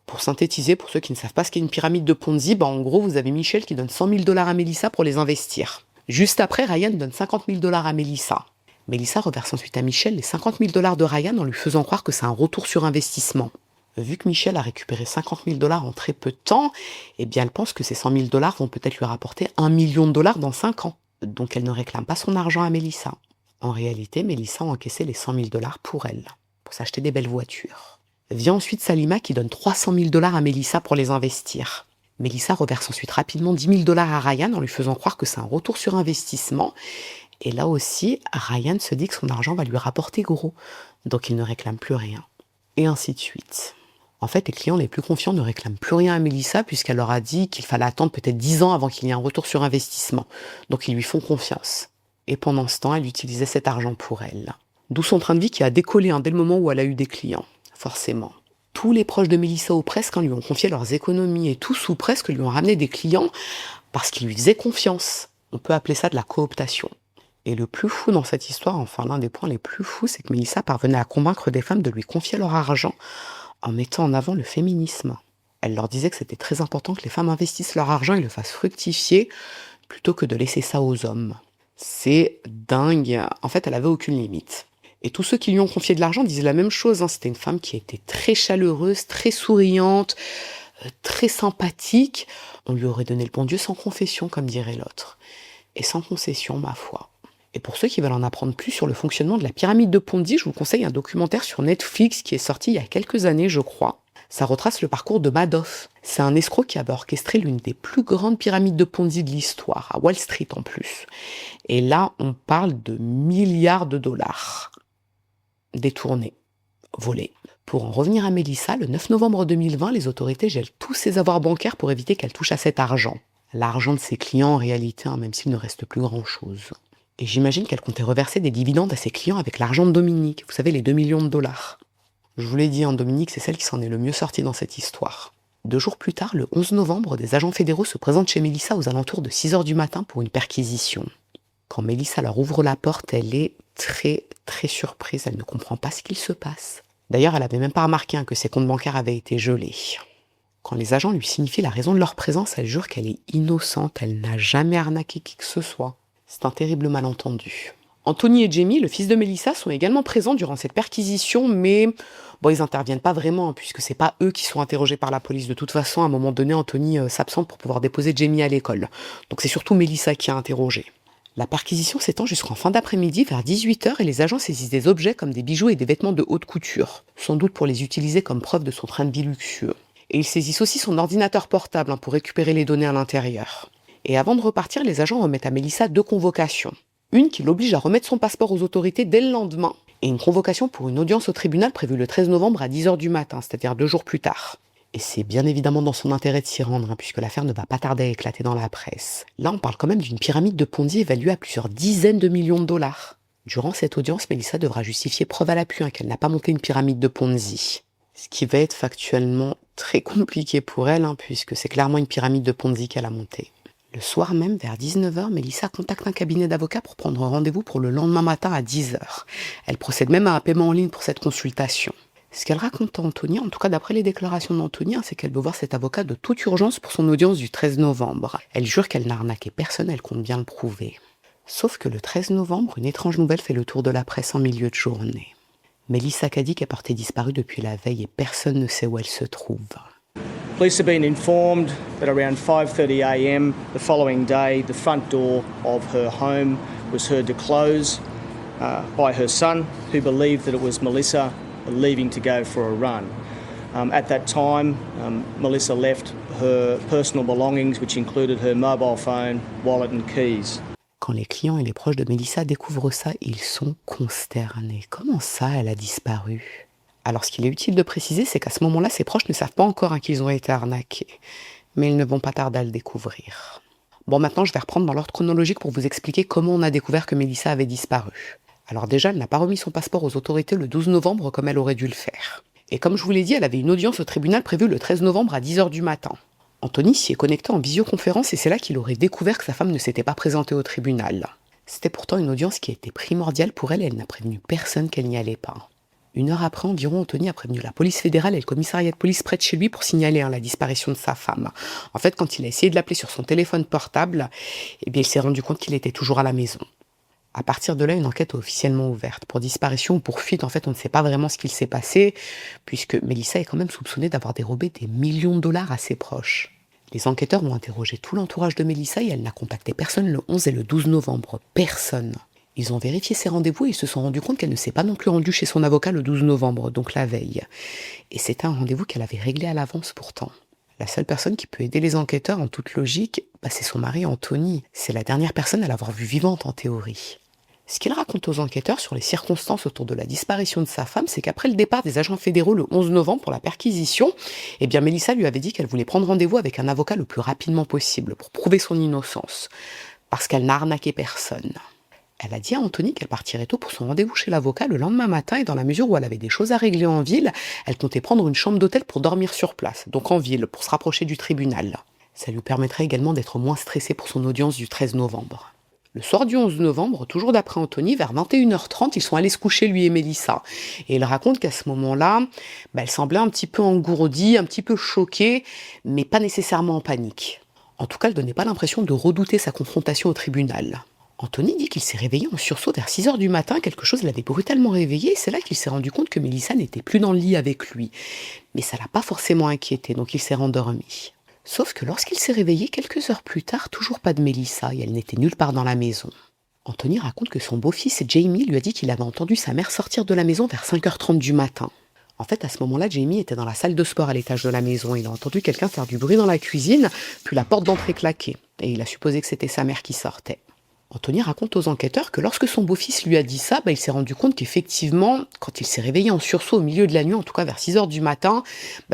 Pour synthétiser, pour ceux qui ne savent pas ce qu'est une pyramide de Ponzi, en gros, vous avez Michel qui donne 100 000 dollars à Melissa pour les investir. Juste après, Ryan donne 50 000 dollars à Melissa. Melissa reverse ensuite à Michel les 50 000 dollars de Ryan en lui faisant croire que c'est un retour sur investissement. Vu que Michel a récupéré 50 000 dollars en très peu de temps, elle pense que ces 100 000 dollars vont peut-être lui rapporter 1 million de dollars dans 5 ans. Donc elle ne réclame pas son argent à Melissa. En réalité, Melissa a encaissé les 100 000 dollars pour elle, pour s'acheter des belles voitures. Vient ensuite Salima qui donne 300 000 dollars à Melissa pour les investir. Melissa reverse ensuite rapidement 10 000 dollars à Ryan en lui faisant croire que c'est un retour sur investissement. Et là aussi, Ryan se dit que son argent va lui rapporter gros, donc il ne réclame plus rien. Et ainsi de suite. En fait, les clients les plus confiants ne réclament plus rien à Melissa puisqu'elle leur a dit qu'il fallait attendre peut-être 10 ans avant qu'il y ait un retour sur investissement. Donc ils lui font confiance. Et pendant ce temps, elle utilisait cet argent pour elle. D'où son train de vie qui a décollé dès le moment où elle a eu des clients. Forcément. Tous les proches de Melissa ou presque lui ont confié leurs économies et tous ou presque lui ont ramené des clients parce qu'ils lui faisaient confiance. On peut appeler ça de la cooptation. Et le plus fou dans cette histoire, l'un des points les plus fous, c'est que Melissa parvenait à convaincre des femmes de lui confier leur argent en mettant en avant le féminisme. Elle leur disait que c'était très important que les femmes investissent leur argent et le fassent fructifier plutôt que de laisser ça aux hommes. C'est dingue. En fait, elle avait aucune limite. Et tous ceux qui lui ont confié de l'argent disaient la même chose. C'était une femme qui était très chaleureuse, très souriante, très sympathique. On lui aurait donné le bon Dieu sans confession, comme dirait l'autre. Et sans concession, ma foi. Et pour ceux qui veulent en apprendre plus sur le fonctionnement de la pyramide de Ponzi, je vous conseille un documentaire sur Netflix qui est sorti il y a quelques années, je crois. Ça retrace le parcours de Madoff. C'est un escroc qui avait orchestré l'une des plus grandes pyramides de Ponzi de l'histoire, à Wall Street en plus. Et là, on parle de milliards de dollars détournés, volés. Pour en revenir à Melissa, le 9 novembre 2020, les autorités gèlent tous ses avoirs bancaires pour éviter qu'elle touche à cet argent. L'argent de ses clients en réalité, même s'il ne reste plus grand-chose. Et j'imagine qu'elle comptait reverser des dividendes à ses clients avec l'argent de Dominique, vous savez, les 2 millions de dollars. Je vous l'ai dit, Dominique, c'est celle qui s'en est le mieux sortie dans cette histoire. 2 jours plus tard, le 11 novembre, des agents fédéraux se présentent chez Melissa aux alentours de 6h du matin pour une perquisition. Quand Melissa leur ouvre la porte, elle est très, très surprise. Elle ne comprend pas ce qu'il se passe. D'ailleurs, elle n'avait même pas remarqué que ses comptes bancaires avaient été gelés. Quand les agents lui signifient la raison de leur présence, elle jure qu'elle est innocente. Elle n'a jamais arnaqué qui que ce soit. C'est un terrible malentendu. Anthony et Jamie, le fils de Melissa, sont également présents durant cette perquisition, mais ils n'interviennent pas vraiment, puisque c'est pas eux qui sont interrogés par la police. De toute façon, à un moment donné, Anthony s'absente pour pouvoir déposer Jamie à l'école. Donc c'est surtout Melissa qui a interrogé. La perquisition s'étend jusqu'en fin d'après-midi, vers 18h, et les agents saisissent des objets comme des bijoux et des vêtements de haute couture, sans doute pour les utiliser comme preuve de son train de vie luxueux. Et ils saisissent aussi son ordinateur portable pour récupérer les données à l'intérieur. Et avant de repartir, les agents remettent à Melissa 2 convocations. Une qui l'oblige à remettre son passeport aux autorités dès le lendemain, et une convocation pour une audience au tribunal prévue le 13 novembre à 10h du matin, c'est-à-dire 2 jours plus tard. Et c'est bien évidemment dans son intérêt de s'y rendre, puisque l'affaire ne va pas tarder à éclater dans la presse. Là, on parle quand même d'une pyramide de Ponzi évaluée à plusieurs dizaines de millions de dollars. Durant cette audience, Melissa devra justifier preuve à l'appui qu'elle n'a pas monté une pyramide de Ponzi. Ce qui va être factuellement très compliqué pour elle, puisque c'est clairement une pyramide de Ponzi qu'elle a montée. Le soir même, vers 19h, Melissa contacte un cabinet d'avocats pour prendre rendez-vous pour le lendemain matin à 10h. Elle procède même à un paiement en ligne pour cette consultation. Ce qu'elle raconte à Anthony, en tout cas d'après les déclarations d'Anthony, c'est qu'elle veut voir cet avocat de toute urgence pour son audience du 13 novembre. Elle jure qu'elle n'a arnaqué personne, elle compte bien le prouver. Sauf que le 13 novembre, une étrange nouvelle fait le tour de la presse en milieu de journée. Melissa Caddick est portée disparue depuis la veille et personne ne sait où elle se trouve. Police have been informed that around 5:30 a.m. the following day, the front door of her home was heard to close by her son, who believed that it was Melissa leaving to go for a run. At that time, Melissa left her personal belongings, which included her mobile phone, wallet and keys. Quand les clients et les proches de Melissa découvrent ça, ils sont consternés. Comment ça, elle a disparu ? Alors, ce qu'il est utile de préciser, c'est qu'à ce moment-là, ses proches ne savent pas encore qu'ils ont été arnaqués. Mais ils ne vont pas tarder à le découvrir. Bon, maintenant, je vais reprendre dans l'ordre chronologique pour vous expliquer comment on a découvert que Melissa avait disparu. Alors déjà, elle n'a pas remis son passeport aux autorités le 12 novembre comme elle aurait dû le faire. Et comme je vous l'ai dit, elle avait une audience au tribunal prévue le 13 novembre à 10h du matin. Anthony s'y est connecté en visioconférence et c'est là qu'il aurait découvert que sa femme ne s'était pas présentée au tribunal. C'était pourtant une audience qui a été primordiale pour elle et elle n'a prévenu personne qu'elle n'y allait pas. 1 heure après environ, Anthony a prévenu la police fédérale et le commissariat de police près de chez lui pour signaler la disparition de sa femme. En fait, quand il a essayé de l'appeler sur son téléphone portable, il s'est rendu compte qu'il était toujours à la maison. À partir de là, une enquête est officiellement ouverte. Pour disparition ou pour fuite, en fait, on ne sait pas vraiment ce qu'il s'est passé, puisque Melissa est quand même soupçonnée d'avoir dérobé des millions de dollars à ses proches. Les enquêteurs ont interrogé tout l'entourage de Melissa et elle n'a contacté personne le 11 et le 12 novembre. Personne. Ils ont vérifié ses rendez-vous et ils se sont rendus compte qu'elle ne s'est pas non plus rendue chez son avocat le 12 novembre, donc la veille. Et c'était un rendez-vous qu'elle avait réglé à l'avance pourtant. La seule personne qui peut aider les enquêteurs en toute logique, c'est son mari Anthony. C'est la dernière personne à l'avoir vue vivante en théorie. Ce qu'il raconte aux enquêteurs sur les circonstances autour de la disparition de sa femme, c'est qu'après le départ des agents fédéraux le 11 novembre pour la perquisition, Melissa lui avait dit qu'elle voulait prendre rendez-vous avec un avocat le plus rapidement possible pour prouver son innocence, parce qu'elle n'a arnaqué personne. Elle a dit à Anthony qu'elle partirait tôt pour son rendez-vous chez l'avocat le lendemain matin et dans la mesure où elle avait des choses à régler en ville, elle comptait prendre une chambre d'hôtel pour dormir sur place, donc en ville, pour se rapprocher du tribunal. Ça lui permettrait également d'être moins stressée pour son audience du 13 novembre. Le soir du 11 novembre, toujours d'après Anthony, vers 21h30, ils sont allés se coucher, lui et Melissa. Et il raconte qu'à ce moment-là, elle semblait un petit peu engourdie, un petit peu choquée, mais pas nécessairement en panique. En tout cas, elle donnait pas l'impression de redouter sa confrontation au tribunal. Anthony dit qu'il s'est réveillé en sursaut vers 6h du matin, quelque chose l'avait brutalement réveillé, et c'est là qu'il s'est rendu compte que Melissa n'était plus dans le lit avec lui. Mais ça l'a pas forcément inquiété, donc il s'est rendormi. Sauf que lorsqu'il s'est réveillé quelques heures plus tard, toujours pas de Melissa, et elle n'était nulle part dans la maison. Anthony raconte que son beau-fils Jamie lui a dit qu'il avait entendu sa mère sortir de la maison vers 5h30 du matin. En fait, à ce moment-là, Jamie était dans la salle de sport à l'étage de la maison. Il a entendu quelqu'un faire du bruit dans la cuisine, puis la porte d'entrée claquer. Et il a supposé que c'était sa mère qui sortait. Anthony raconte aux enquêteurs que lorsque son beau-fils lui a dit ça, il s'est rendu compte qu'effectivement, quand il s'est réveillé en sursaut au milieu de la nuit, en tout cas vers 6h du matin,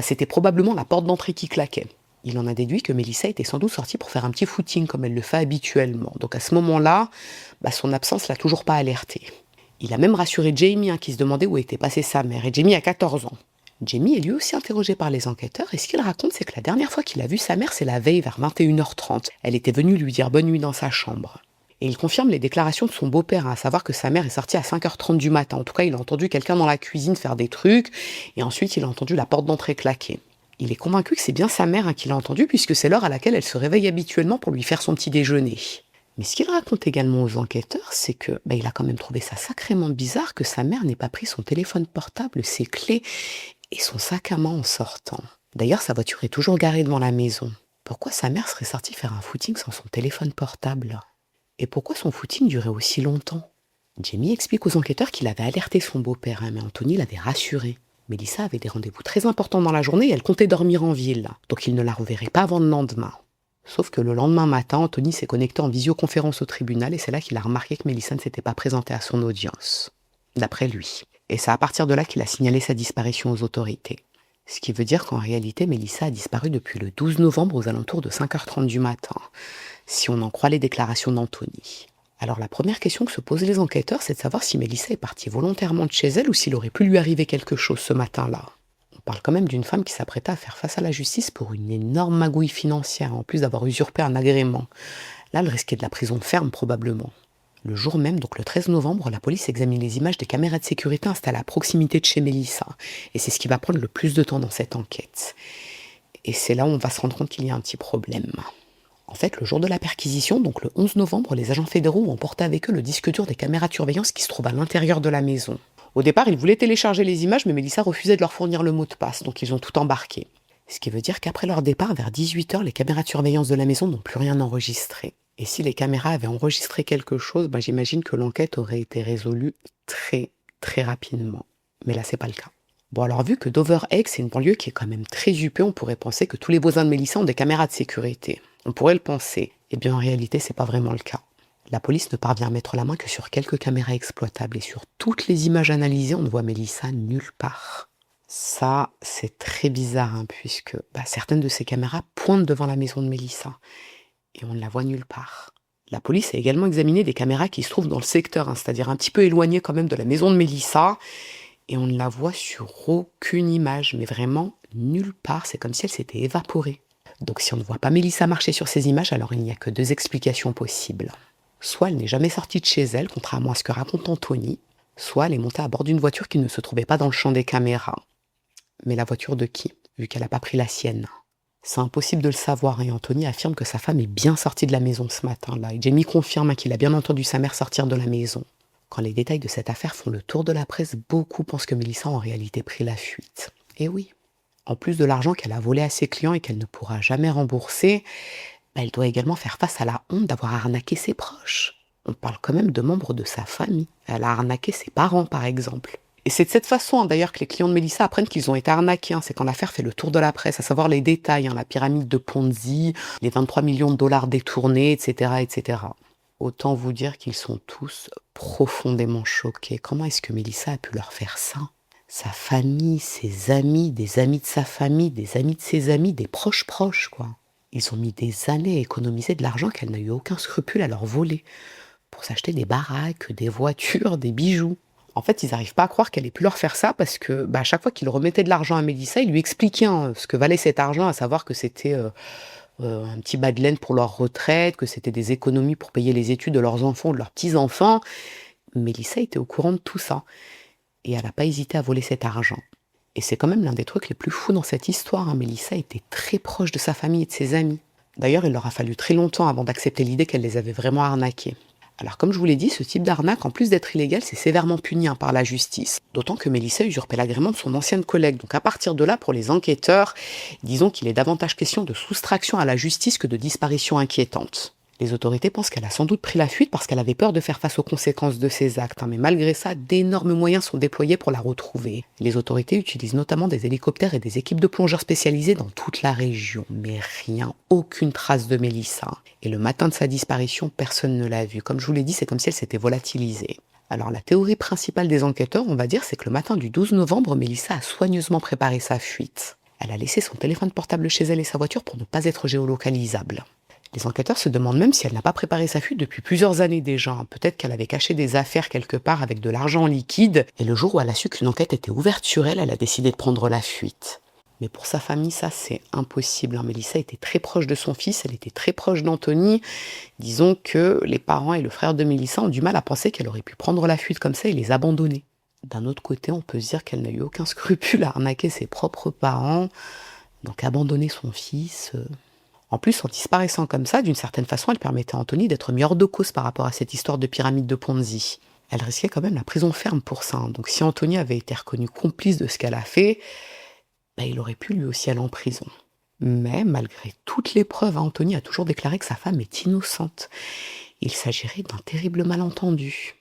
c'était probablement la porte d'entrée qui claquait. Il en a déduit que Melissa était sans doute sortie pour faire un petit footing comme elle le fait habituellement. Donc à ce moment-là, son absence l'a toujours pas alerté. Il a même rassuré Jamie qui se demandait où était passée sa mère. Et Jamie a 14 ans. Jamie est lui aussi interrogé par les enquêteurs et ce qu'il raconte, c'est que la dernière fois qu'il a vu sa mère, c'est la veille vers 21h30. Elle était venue lui dire bonne nuit dans sa chambre. Et il confirme les déclarations de son beau-père, à savoir que sa mère est sortie à 5h30 du matin. En tout cas, il a entendu quelqu'un dans la cuisine faire des trucs, et ensuite il a entendu la porte d'entrée claquer. Il est convaincu que c'est bien sa mère qui l'a entendu, puisque c'est l'heure à laquelle elle se réveille habituellement pour lui faire son petit déjeuner. Mais ce qu'il raconte également aux enquêteurs, c'est que il a quand même trouvé ça sacrément bizarre que sa mère n'ait pas pris son téléphone portable, ses clés et son sac à main en sortant. D'ailleurs, sa voiture est toujours garée devant la maison. Pourquoi sa mère serait sortie faire un footing sans son téléphone portable ? Et pourquoi son footing durait aussi longtemps ? Jamie explique aux enquêteurs qu'il avait alerté son beau-père, mais Anthony l'avait rassuré. Mélissa avait des rendez-vous très importants dans la journée et elle comptait dormir en ville, donc il ne la reverrait pas avant le lendemain. Sauf que le lendemain matin, Anthony s'est connecté en visioconférence au tribunal et c'est là qu'il a remarqué que Mélissa ne s'était pas présentée à son audience. D'après lui. Et c'est à partir de là qu'il a signalé sa disparition aux autorités. Ce qui veut dire qu'en réalité, Mélissa a disparu depuis le 12 novembre aux alentours de 5h30 du matin, si on en croit les déclarations d'Anthony. Alors la première question que se posent les enquêteurs, c'est de savoir si Mélissa est partie volontairement de chez elle ou s'il aurait pu lui arriver quelque chose ce matin-là. On parle quand même d'une femme qui s'apprêtait à faire face à la justice pour une énorme magouille financière, en plus d'avoir usurpé un agrément. Là, elle risquait de la prison ferme probablement. Le jour même, donc le 13 novembre, la police examine les images des caméras de sécurité installées à proximité de chez Mélissa. Et c'est ce qui va prendre le plus de temps dans cette enquête. Et c'est là où on va se rendre compte qu'il y a un petit problème. En fait, le jour de la perquisition, donc le 11 novembre, les agents fédéraux ont emporté avec eux le disque dur des caméras de surveillance qui se trouve à l'intérieur de la maison. Au départ, ils voulaient télécharger les images, mais Mélissa refusait de leur fournir le mot de passe, donc ils ont tout embarqué. Ce qui veut dire qu'après leur départ, vers 18h, les caméras de surveillance de la maison n'ont plus rien enregistré. Et si les caméras avaient enregistré quelque chose, j'imagine que l'enquête aurait été résolue très, très rapidement. Mais là, c'est pas le cas. Bon, alors vu que Dover Egg, c'est une banlieue qui est quand même très huppée, on pourrait penser que tous les voisins de Mélissa ont des caméras de sécurité. On pourrait le penser. Eh bien, en réalité, c'est pas vraiment le cas. La police ne parvient à mettre la main que sur quelques caméras exploitables et sur toutes les images analysées, on ne voit Mélissa nulle part. Ça, c'est très bizarre, puisque certaines de ces caméras pointent devant la maison de Mélissa et on ne la voit nulle part. La police a également examiné des caméras qui se trouvent dans le secteur, c'est-à-dire un petit peu éloignées quand même de la maison de Mélissa, et on ne la voit sur aucune image, mais vraiment nulle part. C'est comme si elle s'était évaporée. Donc si on ne voit pas Mélissa marcher sur ces images, alors il n'y a que deux explications possibles. Soit elle n'est jamais sortie de chez elle, contrairement à ce que raconte Anthony, soit elle est montée à bord d'une voiture qui ne se trouvait pas dans le champ des caméras. Mais la voiture de qui, vu qu'elle n'a pas pris la sienne ? C'est impossible de le savoir, et Anthony affirme que sa femme est bien sortie de la maison ce matin-là. Et Jamie confirme qu'il a bien entendu sa mère sortir de la maison. Quand les détails de cette affaire font le tour de la presse, beaucoup pensent que Mélissa a en réalité pris la fuite. Et oui, en plus de l'argent qu'elle a volé à ses clients et qu'elle ne pourra jamais rembourser, elle doit également faire face à la honte d'avoir arnaqué ses proches. On parle quand même de membres de sa famille. Elle a arnaqué ses parents, par exemple. Et c'est de cette façon, d'ailleurs, que les clients de Mélissa apprennent qu'ils ont été arnaqués. C'est quand l'affaire fait le tour de la presse, à savoir les détails, la pyramide de Ponzi, les 23 millions de dollars détournés, etc., etc. Autant vous dire qu'ils sont tous profondément choqués. Comment est-ce que Mélissa a pu leur faire ça ? Sa famille, ses amis, des amis de sa famille, des amis de ses amis, des proches, quoi. Ils ont mis des années à économiser de l'argent qu'elle n'a eu aucun scrupule à leur voler, pour s'acheter des baraques, des voitures, des bijoux. En fait, ils n'arrivent pas à croire qu'elle ait pu leur faire ça parce que à chaque fois qu'ils remettaient de l'argent à Mélissa, ils lui expliquaient ce que valait cet argent, à savoir que c'était un petit bas de laine pour leur retraite, que c'était des économies pour payer les études de leurs enfants ou de leurs petits-enfants. Mélissa était au courant de tout ça. Et elle n'a pas hésité à voler cet argent. Et c'est quand même l'un des trucs les plus fous dans cette histoire. Mélissa était très proche de sa famille et de ses amis. D'ailleurs, il leur a fallu très longtemps avant d'accepter l'idée qu'elle les avait vraiment arnaqués. Alors comme je vous l'ai dit, ce type d'arnaque, en plus d'être illégal, c'est sévèrement puni par la justice. D'autant que Mélissa usurpait l'agrément de son ancienne collègue. Donc à partir de là, pour les enquêteurs, disons qu'il est davantage question de soustraction à la justice que de disparition inquiétante. Les autorités pensent qu'elle a sans doute pris la fuite parce qu'elle avait peur de faire face aux conséquences de ses actes, mais malgré ça, d'énormes moyens sont déployés pour la retrouver. Les autorités utilisent notamment des hélicoptères et des équipes de plongeurs spécialisées dans toute la région, mais rien, aucune trace de Melissa. Et le matin de sa disparition, personne ne l'a vue. Comme je vous l'ai dit, c'est comme si elle s'était volatilisée. Alors la théorie principale des enquêteurs, on va dire, c'est que le matin du 12 novembre, Melissa a soigneusement préparé sa fuite. Elle a laissé son téléphone portable chez elle et sa voiture pour ne pas être géolocalisable. Les enquêteurs se demandent même si elle n'a pas préparé sa fuite depuis plusieurs années déjà. Peut-être qu'elle avait caché des affaires quelque part avec de l'argent liquide, et le jour où elle a su qu'une enquête était ouverte sur elle, elle a décidé de prendre la fuite. Mais pour sa famille, ça c'est impossible. Mélissa était très proche de son fils, elle était très proche d'Anthony. Disons que les parents et le frère de Mélissa ont du mal à penser qu'elle aurait pu prendre la fuite comme ça et les abandonner. D'un autre côté, on peut se dire qu'elle n'a eu aucun scrupule à arnaquer ses propres parents, donc abandonner son fils... En plus, en disparaissant comme ça, d'une certaine façon, elle permettait à Anthony d'être mis hors de cause par rapport à cette histoire de pyramide de Ponzi. Elle risquait quand même la prison ferme pour ça. Donc si Anthony avait été reconnu complice de ce qu'elle a fait, il aurait pu lui aussi aller en prison. Mais malgré toutes les preuves, Anthony a toujours déclaré que sa femme est innocente. Il s'agirait d'un terrible malentendu.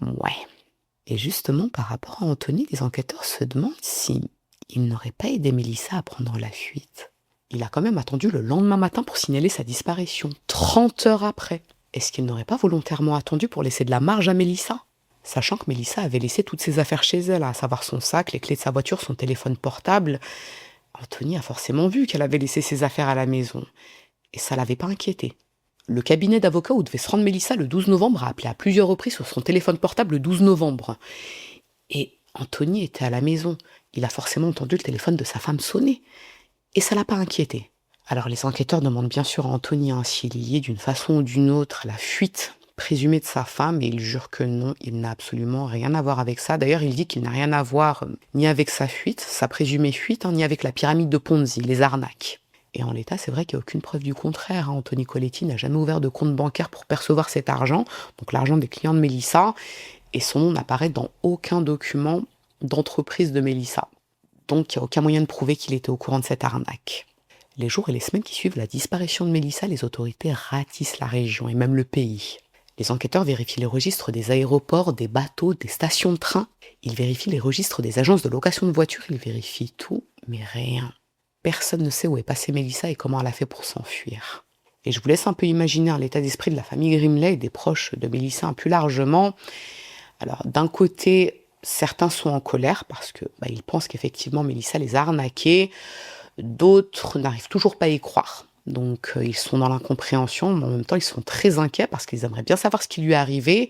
Ouais. Et justement, par rapport à Anthony, les enquêteurs se demandent si il n'aurait pas aidé Mélissa à prendre la fuite. Il a quand même attendu le lendemain matin pour signaler sa disparition, 30 heures après. Est-ce qu'il n'aurait pas volontairement attendu pour laisser de la marge à Mélissa ? Sachant que Mélissa avait laissé toutes ses affaires chez elle, à savoir son sac, les clés de sa voiture, son téléphone portable, Anthony a forcément vu qu'elle avait laissé ses affaires à la maison. Et ça l'avait pas inquiété. Le cabinet d'avocats où devait se rendre Mélissa le 12 novembre a appelé à plusieurs reprises sur son téléphone portable le 12 novembre. Et Anthony était à la maison. Il a forcément entendu le téléphone de sa femme sonner. Et ça l'a pas inquiété. Alors les enquêteurs demandent bien sûr à Anthony s'il est lié d'une façon ou d'une autre à la fuite présumée de sa femme, et il jure que non, il n'a absolument rien à voir avec ça. D'ailleurs, il dit qu'il n'a rien à voir ni avec sa fuite, sa présumée fuite, ni avec la pyramide de Ponzi, les arnaques. Et en l'état, c'est vrai qu'il n'y a aucune preuve du contraire. Anthony Colletti n'a jamais ouvert de compte bancaire pour percevoir cet argent, donc l'argent des clients de Mélissa, et son nom n'apparaît dans aucun document d'entreprise de Mélissa. Donc, il n'y a aucun moyen de prouver qu'il était au courant de cette arnaque. Les jours et les semaines qui suivent la disparition de Mélissa, les autorités ratissent la région et même le pays. Les enquêteurs vérifient les registres des aéroports, des bateaux, des stations de train. Ils vérifient les registres des agences de location de voitures. Ils vérifient tout, mais rien. Personne ne sait où est passée Mélissa et comment elle a fait pour s'enfuir. Et je vous laisse un peu imaginer l'état d'esprit de la famille Grimley et des proches de Mélissa plus largement. Alors, d'un côté... Certains sont en colère parce que ils pensent qu'effectivement Mélissa les a arnaqués. D'autres n'arrivent toujours pas à y croire. Donc ils sont dans l'incompréhension, mais en même temps ils sont très inquiets parce qu'ils aimeraient bien savoir ce qui lui est arrivé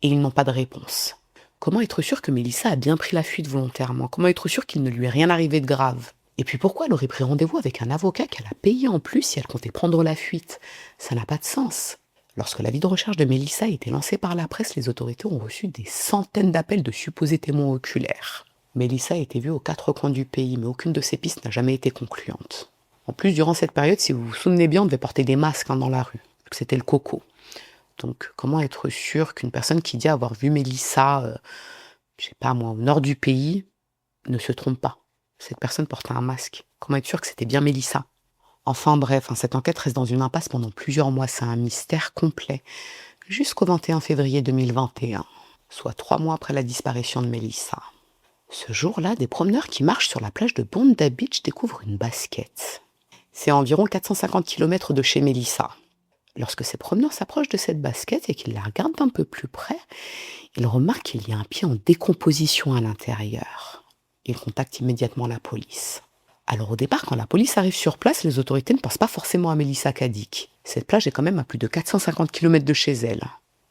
et ils n'ont pas de réponse. Comment être sûr que Mélissa a bien pris la fuite volontairement ? Comment être sûr qu'il ne lui est rien arrivé de grave ? Et puis pourquoi elle aurait pris rendez-vous avec un avocat qu'elle a payé en plus si elle comptait prendre la fuite ? Ça n'a pas de sens. Lorsque l'avis de recherche de Mélissa a été lancé par la presse, les autorités ont reçu des centaines d'appels de supposés témoins oculaires. Mélissa a été vue aux 4 coins du pays, mais aucune de ces pistes n'a jamais été concluante. En plus, durant cette période, si vous vous souvenez bien, on devait porter des masques dans la rue, vu que c'était le coco. Donc, comment être sûr qu'une personne qui dit avoir vu Mélissa, au nord du pays, ne se trompe pas ? Cette personne portait un masque. Comment être sûr que c'était bien Mélissa ? Enfin bref, cette enquête reste dans une impasse pendant plusieurs mois, c'est un mystère complet. Jusqu'au 21 février 2021, soit 3 mois après la disparition de Mélissa. Ce jour-là, des promeneurs qui marchent sur la plage de Bonda Beach découvrent une basket. C'est à environ 450 km de chez Mélissa. Lorsque ces promeneurs s'approchent de cette basket et qu'ils la regardent d'un peu plus près, ils remarquent qu'il y a un pied en décomposition à l'intérieur. Ils contactent immédiatement la police. Alors au départ, quand la police arrive sur place, les autorités ne pensent pas forcément à Melissa Cadic. Cette plage est quand même à plus de 450 km de chez elle.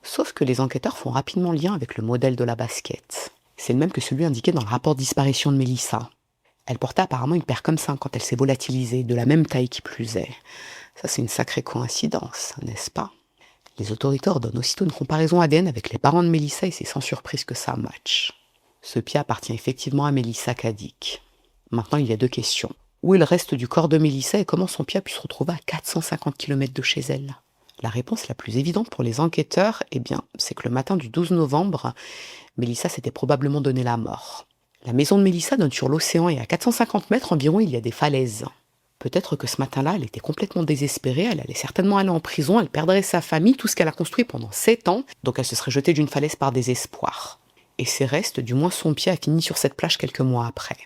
Sauf que les enquêteurs font rapidement lien avec le modèle de la basket. C'est le même que celui indiqué dans le rapport de disparition de Mélissa. Elle portait apparemment une paire comme ça quand elle s'est volatilisée, de la même taille qui plus est. Ça, c'est une sacrée coïncidence, n'est-ce pas ? Les autorités ordonnent aussitôt une comparaison ADN avec les parents de Mélissa et c'est sans surprise que ça match. Ce pied appartient effectivement à Melissa Cadic. Maintenant, il y a 2 questions. Où est le reste du corps de Mélissa et comment son pied a pu se retrouver à 450 km de chez elle ? La réponse la plus évidente pour les enquêteurs, c'est que le matin du 12 novembre, Mélissa s'était probablement donné la mort. La maison de Mélissa donne sur l'océan et à 450 mètres environ, il y a des falaises. Peut-être que ce matin-là, elle était complètement désespérée, elle allait certainement aller en prison, elle perdrait sa famille, tout ce qu'elle a construit pendant 7 ans, donc elle se serait jetée d'une falaise par désespoir. Et ses restes, du moins son pied, a fini sur cette plage quelques mois après.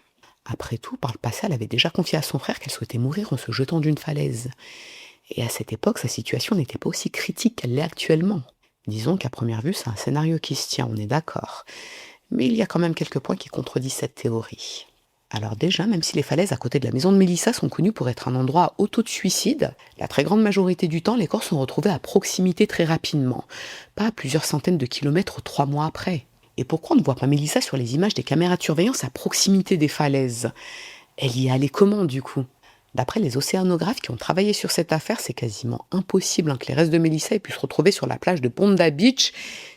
Après tout, par le passé, elle avait déjà confié à son frère qu'elle souhaitait mourir en se jetant d'une falaise. Et à cette époque, sa situation n'était pas aussi critique qu'elle l'est actuellement. Disons qu'à première vue, c'est un scénario qui se tient, on est d'accord. Mais il y a quand même quelques points qui contredisent cette théorie. Alors déjà, même si les falaises à côté de la maison de Melissa sont connues pour être un endroit à haut taux de suicide, la très grande majorité du temps, les corps sont retrouvés à proximité très rapidement, pas à plusieurs centaines de kilomètres 3 mois après. Et pourquoi on ne voit pas Melissa sur les images des caméras de surveillance à proximité des falaises? Elle y est allée comment du coup? D'après les océanographes qui ont travaillé sur cette affaire, c'est quasiment impossible que les restes de Melissa aient pu se retrouver sur la plage de Ponda Beach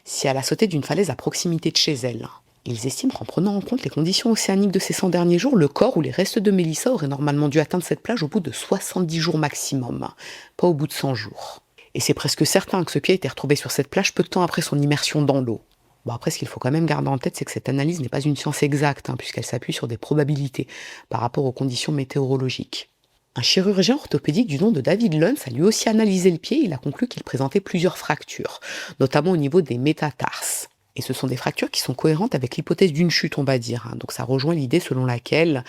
si elle a sauté d'une falaise à proximité de chez elle. Ils estiment qu'en prenant en compte les conditions océaniques de ces 100 derniers jours, le corps ou les restes de Melissa auraient normalement dû atteindre cette plage au bout de 70 jours maximum, pas au bout de 100 jours. Et c'est presque certain que ce pied a été retrouvé sur cette plage peu de temps après son immersion dans l'eau. Bon, après, ce qu'il faut quand même garder en tête, c'est que cette analyse n'est pas une science exacte, puisqu'elle s'appuie sur des probabilités par rapport aux conditions météorologiques. Un chirurgien orthopédique du nom de David Luntz a lui aussi analysé le pied et il a conclu qu'il présentait plusieurs fractures, notamment au niveau des métatarses. Et ce sont des fractures qui sont cohérentes avec l'hypothèse d'une chute, on va dire. Donc ça rejoint l'idée selon laquelle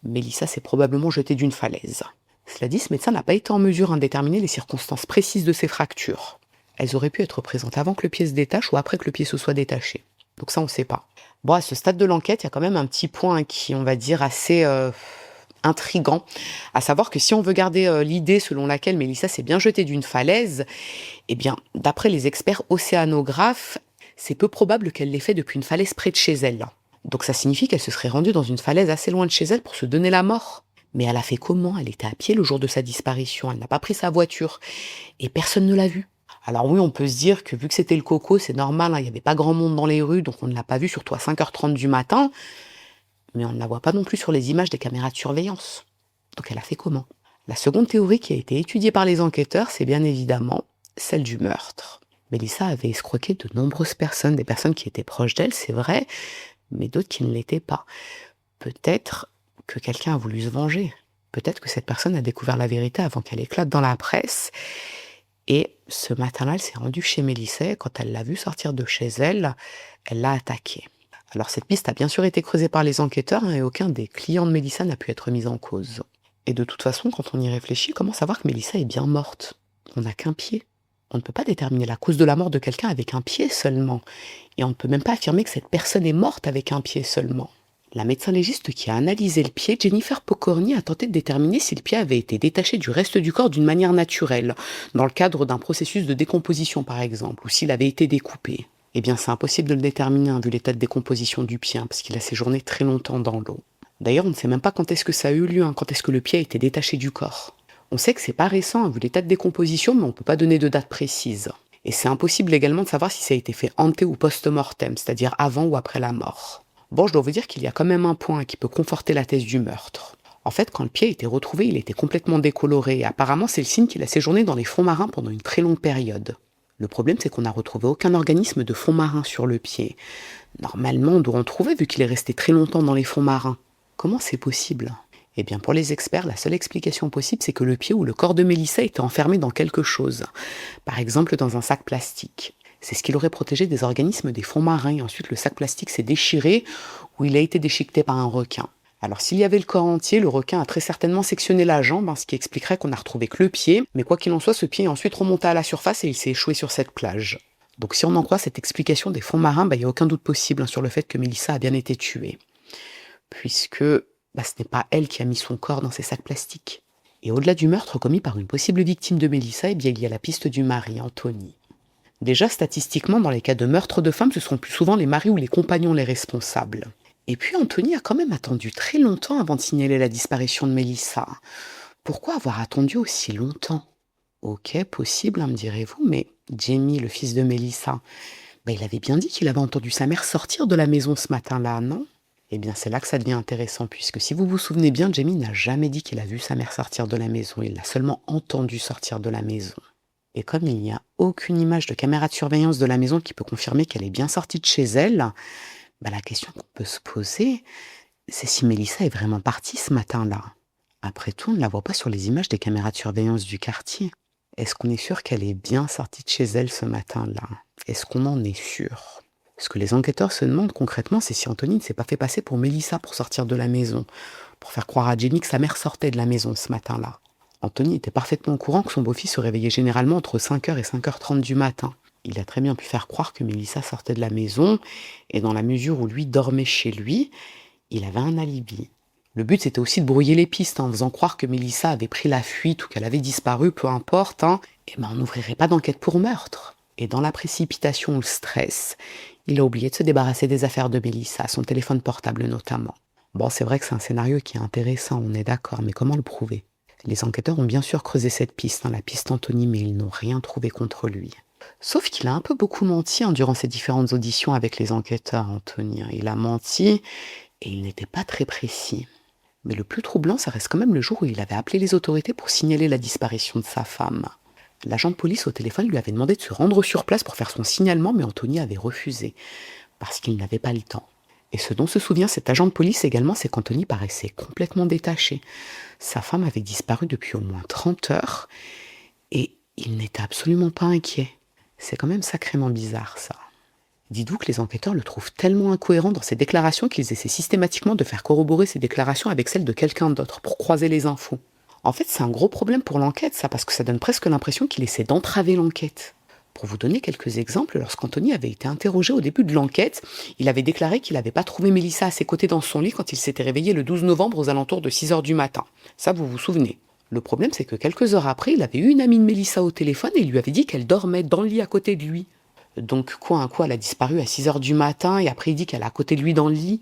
Melissa s'est probablement jetée d'une falaise. Cela dit, ce médecin n'a pas été en mesure de déterminer les circonstances précises de ces fractures. Elles auraient pu être présentes avant que le pied se détache ou après que le pied se soit détaché. Donc ça, on ne sait pas. Bon, à ce stade de l'enquête, il y a quand même un petit point qui, on va dire, assez intriguant, à savoir que si on veut garder l'idée selon laquelle Melissa s'est bien jetée d'une falaise, eh bien, d'après les experts océanographes, c'est peu probable qu'elle l'ait fait depuis une falaise près de chez elle. Donc ça signifie qu'elle se serait rendue dans une falaise assez loin de chez elle pour se donner la mort. Mais elle a fait comment? Elle était à pied le jour de sa disparition, elle n'a pas pris sa voiture, et personne ne l'a vue. Alors oui, on peut se dire que vu que c'était le coco, c'est normal, il n'y avait pas grand monde dans les rues, donc on ne l'a pas vue, surtout à 5h30 du matin, mais on ne la voit pas non plus sur les images des caméras de surveillance. Donc elle a fait comment? La seconde théorie qui a été étudiée par les enquêteurs, c'est bien évidemment celle du meurtre. Melissa avait escroqué de nombreuses personnes, des personnes qui étaient proches d'elle, c'est vrai, mais d'autres qui ne l'étaient pas. Peut-être que quelqu'un a voulu se venger. Peut-être que cette personne a découvert la vérité avant qu'elle éclate dans la presse. Et ce matin-là, elle s'est rendue chez Melissa et quand elle l'a vue sortir de chez elle, elle l'a attaquée. Alors cette piste a bien sûr été creusée par les enquêteurs et aucun des clients de Melissa n'a pu être mis en cause. Et de toute façon, quand on y réfléchit, comment savoir que Melissa est bien morte? On n'a qu'un pied. On ne peut pas déterminer la cause de la mort de quelqu'un avec un pied seulement. Et on ne peut même pas affirmer que cette personne est morte avec un pied seulement. La médecin légiste qui a analysé le pied, Jennifer Pokorny, a tenté de déterminer si le pied avait été détaché du reste du corps d'une manière naturelle, dans le cadre d'un processus de décomposition par exemple, ou s'il avait été découpé. Eh bien c'est impossible de le déterminer vu l'état de décomposition du pied, parce qu'il a séjourné très longtemps dans l'eau. D'ailleurs on ne sait même pas quand est-ce que ça a eu lieu, quand est-ce que le pied a été détaché du corps. On sait que c'est pas récent vu l'état de décomposition, mais on ne peut pas donner de date précise. Et c'est impossible également de savoir si ça a été fait ante ou post-mortem, c'est-à-dire avant ou après la mort. Bon, je dois vous dire qu'il y a quand même un point qui peut conforter la thèse du meurtre. En fait, quand le pied a été retrouvé, il était complètement décoloré, et apparemment c'est le signe qu'il a séjourné dans les fonds marins pendant une très longue période. Le problème, c'est qu'on n'a retrouvé aucun organisme de fond marin sur le pied. Normalement, on doit en trouver vu qu'il est resté très longtemps dans les fonds marins. Comment c'est possible ? Eh bien, pour les experts, la seule explication possible, c'est que le pied ou le corps de Melissa était enfermé dans quelque chose. Par exemple, dans un sac plastique. C'est ce qui l'aurait protégé des organismes des fonds marins. Et ensuite, le sac plastique s'est déchiré ou il a été déchiqueté par un requin. Alors, s'il y avait le corps entier, le requin a très certainement sectionné la jambe, ce qui expliquerait qu'on n'a retrouvé que le pied. Mais quoi qu'il en soit, ce pied est ensuite remonté à la surface et il s'est échoué sur cette plage. Donc, si on en croit cette explication des fonds marins, il n'y a aucun doute possible sur le fait que Melissa a bien été tuée. Puisque ce n'est pas elle qui a mis son corps dans ces sacs plastiques. Et au-delà du meurtre commis par une possible victime de Melissa, il y a la piste du mari, Anthony. Déjà, statistiquement, dans les cas de meurtre de femmes, ce sont plus souvent les maris ou les compagnons les responsables. Et puis, Anthony a quand même attendu très longtemps avant de signaler la disparition de Melissa. Pourquoi avoir attendu aussi longtemps? Ok, possible, me direz-vous, mais Jamie, le fils de Melissa, il avait bien dit qu'il avait entendu sa mère sortir de la maison ce matin-là, non? Eh bien, c'est là que ça devient intéressant, puisque si vous vous souvenez bien, Jamie n'a jamais dit qu'il a vu sa mère sortir de la maison, il l'a seulement entendu sortir de la maison. Et comme il n'y a aucune image de caméra de surveillance de la maison qui peut confirmer qu'elle est bien sortie de chez elle, la question qu'on peut se poser, c'est si Melissa est vraiment partie ce matin-là. Après tout, on ne la voit pas sur les images des caméras de surveillance du quartier. Est-ce qu'on est sûr qu'elle est bien sortie de chez elle ce matin-là? Est-ce qu'on en est sûr? Ce que les enquêteurs se demandent concrètement, c'est si Anthony ne s'est pas fait passer pour Mélissa pour sortir de la maison, pour faire croire à Jamie que sa mère sortait de la maison ce matin-là. Anthony était parfaitement au courant que son beau-fils se réveillait généralement entre 5h et 5h30 du matin. Il a très bien pu faire croire que Mélissa sortait de la maison, et dans la mesure où lui dormait chez lui, il avait un alibi. Le but, c'était aussi de brouiller les pistes, en faisant croire que Mélissa avait pris la fuite ou qu'elle avait disparu, peu importe, et on n'ouvrirait pas d'enquête pour meurtre. Et dans la précipitation ou le stress, il a oublié de se débarrasser des affaires de Mélissa, son téléphone portable notamment. Bon, c'est vrai que c'est un scénario qui est intéressant, on est d'accord, mais comment le prouver? Les enquêteurs ont bien sûr creusé cette piste, la piste Anthony, mais ils n'ont rien trouvé contre lui. Sauf qu'il a un peu beaucoup menti durant ses différentes auditions avec les enquêteurs, Anthony. Il a menti et il n'était pas très précis. Mais le plus troublant, ça reste quand même le jour où il avait appelé les autorités pour signaler la disparition de sa femme. L'agent de police au téléphone lui avait demandé de se rendre sur place pour faire son signalement, mais Anthony avait refusé, parce qu'il n'avait pas le temps. Et ce dont se souvient cet agent de police également, c'est qu'Anthony paraissait complètement détaché. Sa femme avait disparu depuis au moins 30 heures, et il n'était absolument pas inquiet. C'est quand même sacrément bizarre, ça. Dites-vous que les enquêteurs le trouvent tellement incohérent dans ses déclarations qu'ils essaient systématiquement de faire corroborer ses déclarations avec celles de quelqu'un d'autre pour croiser les infos. En fait, c'est un gros problème pour l'enquête, ça, parce que ça donne presque l'impression qu'il essaie d'entraver l'enquête. Pour vous donner quelques exemples, lorsqu'Anthony avait été interrogé au début de l'enquête, il avait déclaré qu'il n'avait pas trouvé Mélissa à ses côtés dans son lit quand il s'était réveillé le 12 novembre aux alentours de 6h du matin. Ça, vous vous souvenez. Le problème, c'est que quelques heures après, il avait eu une amie de Mélissa au téléphone et il lui avait dit qu'elle dormait dans le lit à côté de lui. Donc, elle a disparu à 6h du matin et après il dit qu'elle est à côté de lui dans le lit?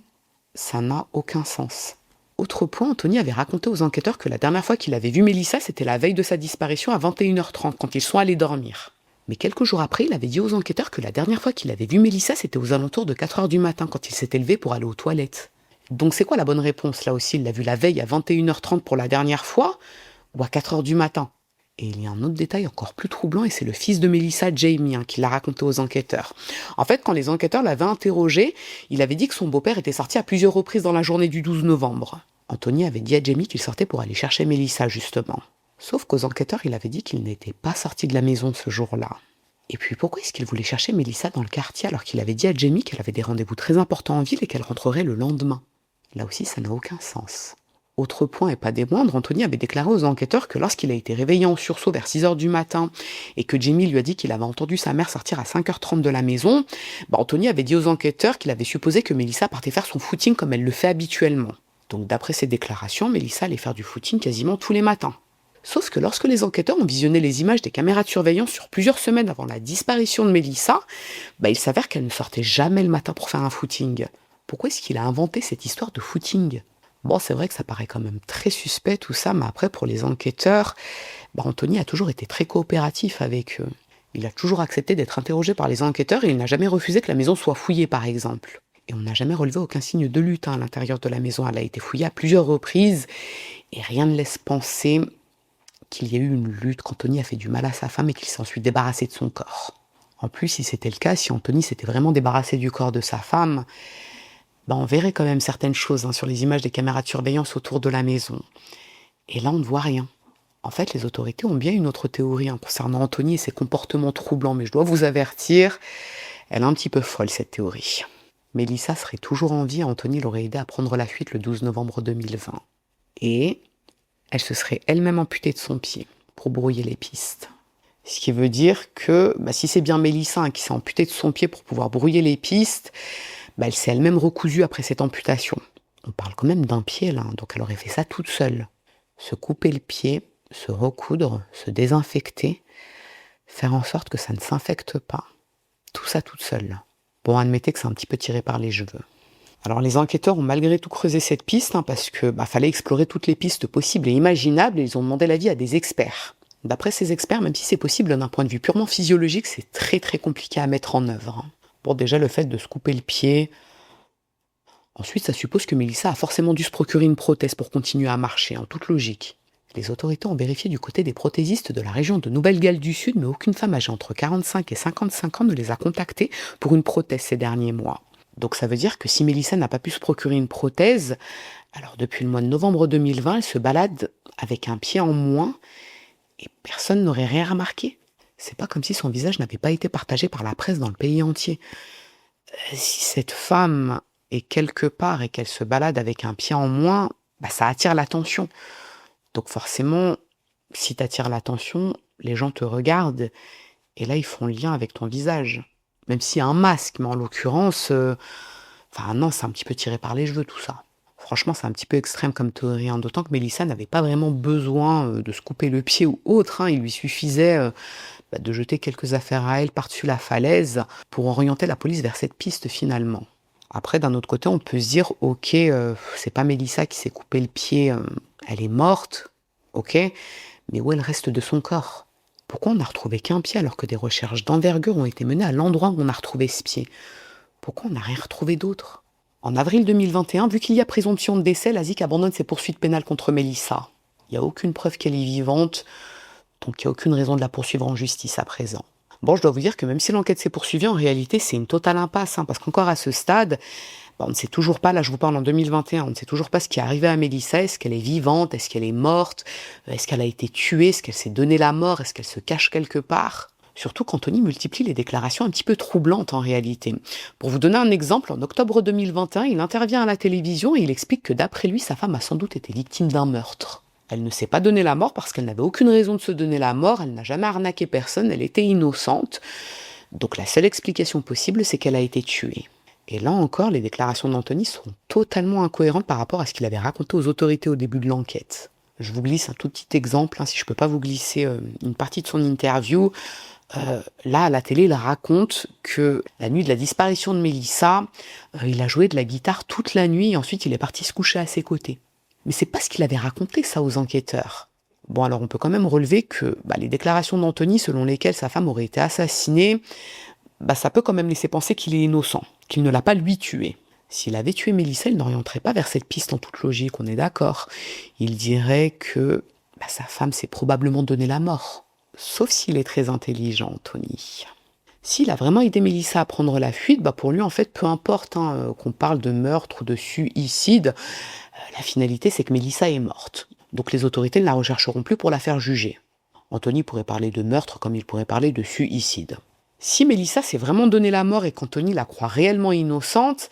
Ça n'a aucun sens. Autre point, Anthony avait raconté aux enquêteurs que la dernière fois qu'il avait vu Mélissa, c'était la veille de sa disparition à 21h30, quand ils sont allés dormir. Mais quelques jours après, il avait dit aux enquêteurs que la dernière fois qu'il avait vu Mélissa, c'était aux alentours de 4h du matin, quand il s'était levé pour aller aux toilettes. Donc c'est quoi la bonne réponse? Là aussi, il l'a vu la veille à 21h30 pour la dernière fois, ou à 4h du matin? Et il y a un autre détail encore plus troublant, et c'est le fils de Mélissa, Jamie, qui l'a raconté aux enquêteurs. En fait, quand les enquêteurs l'avaient interrogé, il avait dit que son beau-père était sorti à plusieurs reprises dans la journée du 12 novembre. Anthony avait dit à Jamie qu'il sortait pour aller chercher Mélissa, justement. Sauf qu'aux enquêteurs, il avait dit qu'il n'était pas sorti de la maison ce jour-là. Et puis pourquoi est-ce qu'il voulait chercher Mélissa dans le quartier alors qu'il avait dit à Jamie qu'elle avait des rendez-vous très importants en ville et qu'elle rentrerait le lendemain? Là aussi, ça n'a aucun sens. Autre point et pas des moindres, Anthony avait déclaré aux enquêteurs que lorsqu'il a été réveillé en sursaut vers 6h du matin et que Jamie lui a dit qu'il avait entendu sa mère sortir à 5h30 de la maison, Anthony avait dit aux enquêteurs qu'il avait supposé que Mélissa partait faire son footing comme elle le fait habituellement. Donc d'après ses déclarations, Mélissa allait faire du footing quasiment tous les matins. Sauf que lorsque les enquêteurs ont visionné les images des caméras de surveillance sur plusieurs semaines avant la disparition de Mélissa, il s'avère qu'elle ne sortait jamais le matin pour faire un footing. Pourquoi est-ce qu'il a inventé cette histoire de footing? C'est vrai que ça paraît quand même très suspect tout ça, mais après pour les enquêteurs, Anthony a toujours été très coopératif avec eux. Il a toujours accepté d'être interrogé par les enquêteurs et il n'a jamais refusé que la maison soit fouillée par exemple. Et on n'a jamais relevé aucun signe de lutte à l'intérieur de la maison. Elle a été fouillée à plusieurs reprises et rien ne laisse penser qu'il y a eu une lutte, qu'Anthony a fait du mal à sa femme et qu'il s'est ensuite débarrassé de son corps. En plus, si c'était le cas, si Anthony s'était vraiment débarrassé du corps de sa femme, on verrait quand même certaines choses sur les images des caméras de surveillance autour de la maison. Et là, on ne voit rien. En fait, les autorités ont bien une autre théorie concernant Anthony et ses comportements troublants, mais je dois vous avertir, elle est un petit peu folle, cette théorie. Mélissa serait toujours en vie et Anthony l'aurait aidé à prendre la fuite le 12 novembre 2020. Et elle se serait elle-même amputée de son pied pour brouiller les pistes. Ce qui veut dire que si c'est bien Mélissa qui s'est amputée de son pied pour pouvoir brouiller les pistes, elle s'est elle-même recousue après cette amputation. On parle quand même d'un pied là, donc elle aurait fait ça toute seule. Se couper le pied, se recoudre, se désinfecter, faire en sorte que ça ne s'infecte pas. Tout ça toute seule. Admettez que c'est un petit peu tiré par les cheveux. Alors les enquêteurs ont malgré tout creusé cette piste parce que fallait explorer toutes les pistes possibles et imaginables et ils ont demandé l'avis à des experts. D'après ces experts, même si c'est possible d'un point de vue purement physiologique, c'est très très compliqué à mettre en œuvre. Déjà le fait de se couper le pied. Ensuite, ça suppose que Mélissa a forcément dû se procurer une prothèse pour continuer à marcher, en toute logique. Les autorités ont vérifié du côté des prothésistes de la région de Nouvelle-Galles du Sud, mais aucune femme âgée entre 45 et 55 ans ne les a contactés pour une prothèse ces derniers mois. Donc ça veut dire que si Mélissa n'a pas pu se procurer une prothèse, Alors depuis le mois de novembre 2020, elle se balade avec un pied en moins et personne n'aurait rien remarqué. C'est pas comme si son visage n'avait pas été partagé par la presse dans le pays entier. Si cette femme est quelque part et qu'elle se balade avec un pied en moins, ça attire l'attention. Donc forcément, si tu attires l'attention, les gens te regardent et là ils font le lien avec ton visage. Même s'il y a un masque, mais en l'occurrence, non, c'est un petit peu tiré par les cheveux tout ça. Franchement, c'est un petit peu extrême comme théorie, hein, d'autant que Mélissa n'avait pas vraiment besoin de se couper le pied ou autre, hein. Il lui suffisait de jeter quelques affaires à elle par-dessus la falaise pour orienter la police vers cette piste finalement. Après, d'un autre côté, on peut se dire, ok, c'est pas Mélissa qui s'est coupé le pied, elle est morte, ok, mais où est le reste de son corps? Pourquoi on n'a retrouvé qu'un pied alors que des recherches d'envergure ont été menées à l'endroit où on a retrouvé ce pied? Pourquoi on n'a rien retrouvé d'autre? En avril 2021, vu qu'il y a présomption de décès, la ZIC abandonne ses poursuites pénales contre Mélissa. Il n'y a aucune preuve qu'elle est vivante, donc il n'y a aucune raison de la poursuivre en justice à présent. Bon, je dois vous dire que même si l'enquête s'est poursuivie, en réalité, c'est une totale impasse, hein, parce qu'encore à ce stade, on ne sait toujours pas, là je vous parle en 2021, on ne sait toujours pas ce qui est arrivé à Mélissa. Est-ce qu'elle est vivante? Est-ce qu'elle est morte? Est-ce qu'elle a été tuée? Est-ce qu'elle s'est donné la mort? Est-ce qu'elle se cache quelque part? Surtout qu'Anthony multiplie les déclarations un petit peu troublantes en réalité. Pour vous donner un exemple, en octobre 2021, il intervient à la télévision et il explique que d'après lui, sa femme a sans doute été victime d'un meurtre. Elle ne s'est pas donné la mort parce qu'elle n'avait aucune raison de se donner la mort, elle n'a jamais arnaqué personne, elle était innocente. Donc la seule explication possible, c'est qu'elle a été tuée. Et là encore, les déclarations d'Anthony sont totalement incohérentes par rapport à ce qu'il avait raconté aux autorités au début de l'enquête. Je vous glisse un tout petit exemple, si je ne peux pas vous glisser une partie de son interview. Là, à la télé, il raconte que la nuit de la disparition de Mélissa, il a joué de la guitare toute la nuit et ensuite il est parti se coucher à ses côtés. Mais c'est pas ce qu'il avait raconté, ça, aux enquêteurs. Bon, alors on peut quand même relever que les déclarations d'Anthony selon lesquelles sa femme aurait été assassinée, ça peut quand même laisser penser qu'il est innocent, qu'il ne l'a pas lui tuée. S'il avait tué Mélissa, il n'orienterait pas vers cette piste en toute logique, on est d'accord. Il dirait que sa femme s'est probablement donné la mort. Sauf s'il est très intelligent, Anthony. S'il a vraiment aidé Mélissa à prendre la fuite, pour lui, en fait, peu importe qu'on parle de meurtre ou de suicide, la finalité, c'est que Mélissa est morte. Donc les autorités ne la rechercheront plus pour la faire juger. Anthony pourrait parler de meurtre comme il pourrait parler de suicide. Si Mélissa s'est vraiment donné la mort et qu'Anthony la croit réellement innocente,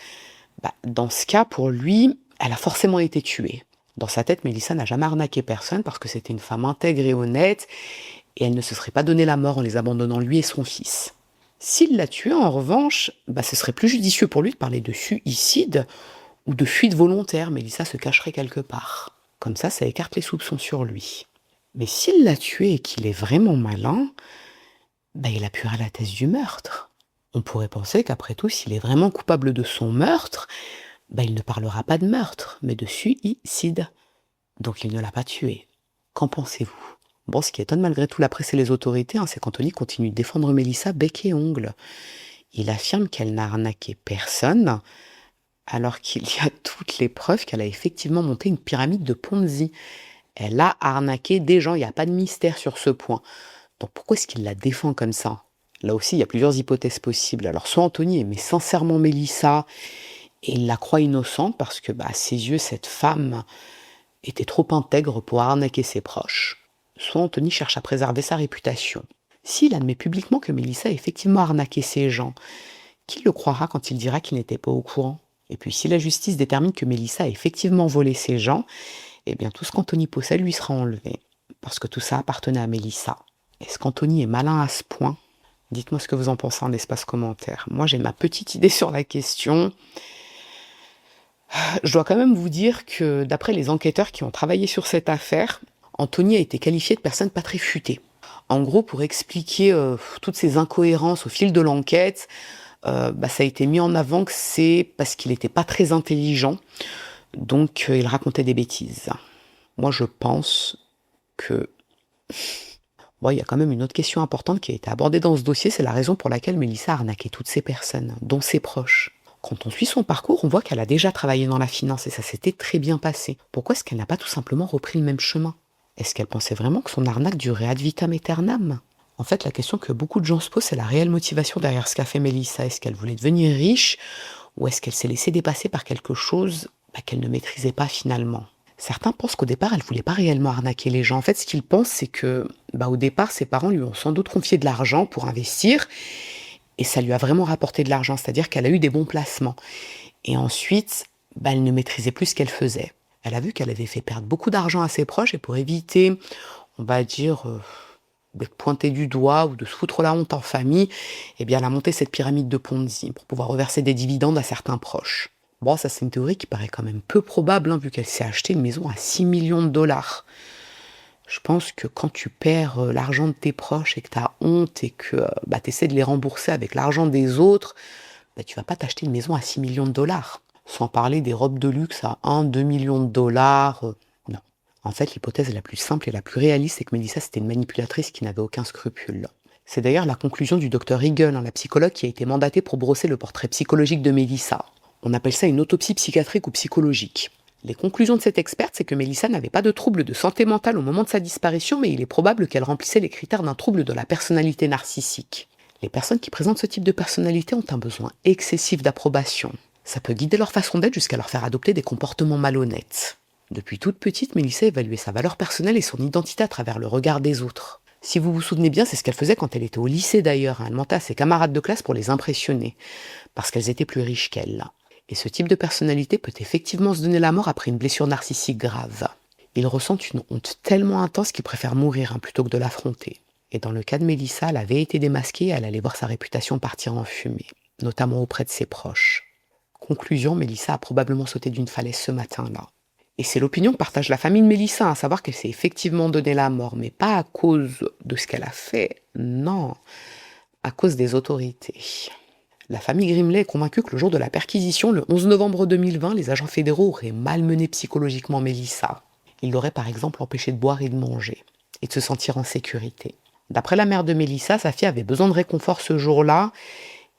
dans ce cas, pour lui, elle a forcément été tuée. Dans sa tête, Mélissa n'a jamais arnaqué personne parce que c'était une femme intègre et honnête et elle ne se serait pas donné la mort en les abandonnant lui et son fils. S'il l'a tuée, en revanche, ce serait plus judicieux pour lui de parler de suicide ou de fuite volontaire. Mélissa se cacherait quelque part. Comme ça écarte les soupçons sur lui. Mais s'il l'a tuée et qu'il est vraiment malin, il appuiera la thèse du meurtre. On pourrait penser qu'après tout, s'il est vraiment coupable de son meurtre, il ne parlera pas de meurtre, mais de suicide. Donc il ne l'a pas tuée. Qu'en pensez-vous? Bon, ce qui étonne malgré tout la presse et les autorités, c'est qu'Anthony continue de défendre Mélissa bec et ongle. Il affirme qu'elle n'a arnaqué personne, alors qu'il y a toutes les preuves qu'elle a effectivement monté une pyramide de Ponzi. Elle a arnaqué des gens, il n'y a pas de mystère sur ce point. Donc pourquoi est-ce qu'il la défend comme ça? Là aussi, il y a plusieurs hypothèses possibles. Alors soit Anthony aimait sincèrement Mélissa, et il la croit innocente parce que, à ses yeux, cette femme était trop intègre pour arnaquer ses proches. Soit Anthony cherche à préserver sa réputation. S'il admet publiquement que Mélissa a effectivement arnaqué ces gens, qui le croira quand il dira qu'il n'était pas au courant? Et puis si la justice détermine que Mélissa a effectivement volé ces gens, tout ce qu'Anthony possède lui sera enlevé. Parce que tout ça appartenait à Mélissa. Est-ce qu'Anthony est malin à ce point? Dites-moi ce que vous en pensez en espace commentaire. Moi, j'ai ma petite idée sur la question. Je dois quand même vous dire que d'après les enquêteurs qui ont travaillé sur cette affaire, Anthony a été qualifié de personne pas très futée. En gros, pour expliquer toutes ces incohérences au fil de l'enquête, ça a été mis en avant que c'est parce qu'il n'était pas très intelligent, donc il racontait des bêtises. Moi, je pense que... Bon, il y a quand même une autre question importante qui a été abordée dans ce dossier, c'est la raison pour laquelle Mélissa a arnaqué toutes ces personnes, dont ses proches. Quand on suit son parcours, on voit qu'elle a déjà travaillé dans la finance et ça s'était très bien passé. Pourquoi est-ce qu'elle n'a pas tout simplement repris le même chemin? Est-ce qu'elle pensait vraiment que son arnaque durait ad vitam aeternam? En fait, la question que beaucoup de gens se posent, c'est la réelle motivation derrière ce qu'a fait Mélissa. Est-ce qu'elle voulait devenir riche ou est-ce qu'elle s'est laissée dépasser par quelque chose qu'elle ne maîtrisait pas finalement. Certains pensent qu'au départ, elle voulait pas réellement arnaquer les gens. En fait, ce qu'ils pensent, c'est que au départ, ses parents lui ont sans doute confié de l'argent pour investir et ça lui a vraiment rapporté de l'argent, c'est-à-dire qu'elle a eu des bons placements. Et ensuite, elle ne maîtrisait plus ce qu'elle faisait. Elle a vu qu'elle avait fait perdre beaucoup d'argent à ses proches et pour éviter, on va dire, d'être pointée du doigt ou de se foutre la honte en famille, elle a monté cette pyramide de Ponzi pour pouvoir reverser des dividendes à certains proches. Bon, ça c'est une théorie qui paraît quand même peu probable, vu qu'elle s'est acheté une maison à 6 millions de dollars. Je pense que quand tu perds l'argent de tes proches et que tu as honte et que tu essaies de les rembourser avec l'argent des autres, tu vas pas t'acheter une maison à 6 millions de dollars. Sans parler des robes de luxe à 1-2 millions de dollars. Non. En fait, l'hypothèse la plus simple et la plus réaliste, c'est que Melissa, c'était une manipulatrice qui n'avait aucun scrupule. C'est d'ailleurs la conclusion du docteur Eagle, la psychologue qui a été mandatée pour brosser le portrait psychologique de Melissa. On appelle ça une autopsie psychiatrique ou psychologique. Les conclusions de cette experte, c'est que Melissa n'avait pas de trouble de santé mentale au moment de sa disparition, mais il est probable qu'elle remplissait les critères d'un trouble de la personnalité narcissique. Les personnes qui présentent ce type de personnalité ont un besoin excessif d'approbation. Ça peut guider leur façon d'être jusqu'à leur faire adopter des comportements malhonnêtes. Depuis toute petite, Melissa évaluait sa valeur personnelle et son identité à travers le regard des autres. Si vous vous souvenez bien, c'est ce qu'elle faisait quand elle était au lycée d'ailleurs. Elle mentait à ses camarades de classe pour les impressionner, parce qu'elles étaient plus riches qu'elle. Et ce type de personnalité peut effectivement se donner la mort après une blessure narcissique grave. Ils ressentent une honte tellement intense qu'ils préfèrent mourir plutôt que de l'affronter. Et dans le cas de Melissa, elle avait été démasquée et elle allait voir sa réputation partir en fumée, notamment auprès de ses proches. Conclusion, Melissa a probablement sauté d'une falaise ce matin-là. Et c'est l'opinion que partage la famille de Melissa, à savoir qu'elle s'est effectivement donné la mort, mais pas à cause de ce qu'elle a fait, non, à cause des autorités. La famille Grimley est convaincue que le jour de la perquisition, le 11 novembre 2020, les agents fédéraux auraient malmené psychologiquement Melissa. Ils l'auraient par exemple empêchée de boire et de manger, et de se sentir en sécurité. D'après la mère de Melissa, sa fille avait besoin de réconfort ce jour-là,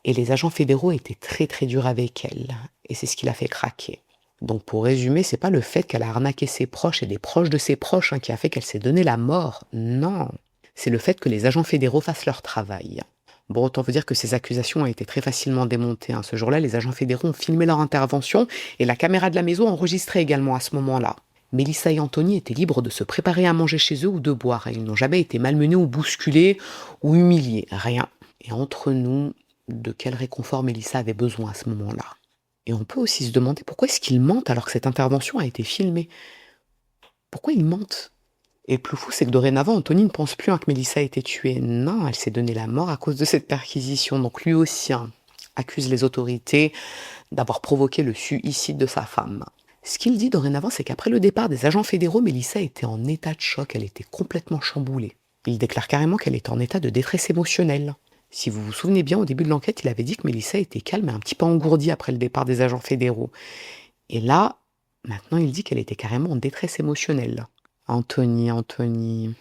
et les agents fédéraux étaient très très durs avec elle, et c'est ce qui l'a fait craquer. Donc pour résumer, c'est pas le fait qu'elle a arnaqué ses proches et des proches de ses proches qui a fait qu'elle s'est donné la mort, non. C'est le fait que les agents fédéraux fassent leur travail. Bon, autant vous dire que ces accusations ont été très facilement démontées. Ce jour-là, les agents fédéraux ont filmé leur intervention et la caméra de la maison enregistrait également à ce moment-là. Melissa et Anthony étaient libres de se préparer à manger chez eux ou de boire. Ils n'ont jamais été malmenés ou bousculés ou humiliés. Rien. Et entre nous, de quel réconfort Melissa avait besoin à ce moment-là? Et on peut aussi se demander pourquoi est-ce qu'ils mentent alors que cette intervention a été filmée? Pourquoi ils mentent? Et le plus fou, c'est que dorénavant, Anthony ne pense plus que Melissa a été tuée. Non, elle s'est donné la mort à cause de cette perquisition. Donc lui aussi accuse les autorités d'avoir provoqué le suicide de sa femme. Ce qu'il dit dorénavant, c'est qu'après le départ des agents fédéraux, Melissa était en état de choc, elle était complètement chamboulée. Il déclare carrément qu'elle était en état de détresse émotionnelle. Si vous vous souvenez bien, au début de l'enquête, il avait dit que Melissa était calme et un petit peu engourdie après le départ des agents fédéraux. Et là, maintenant, il dit qu'elle était carrément en détresse émotionnelle. Anthony,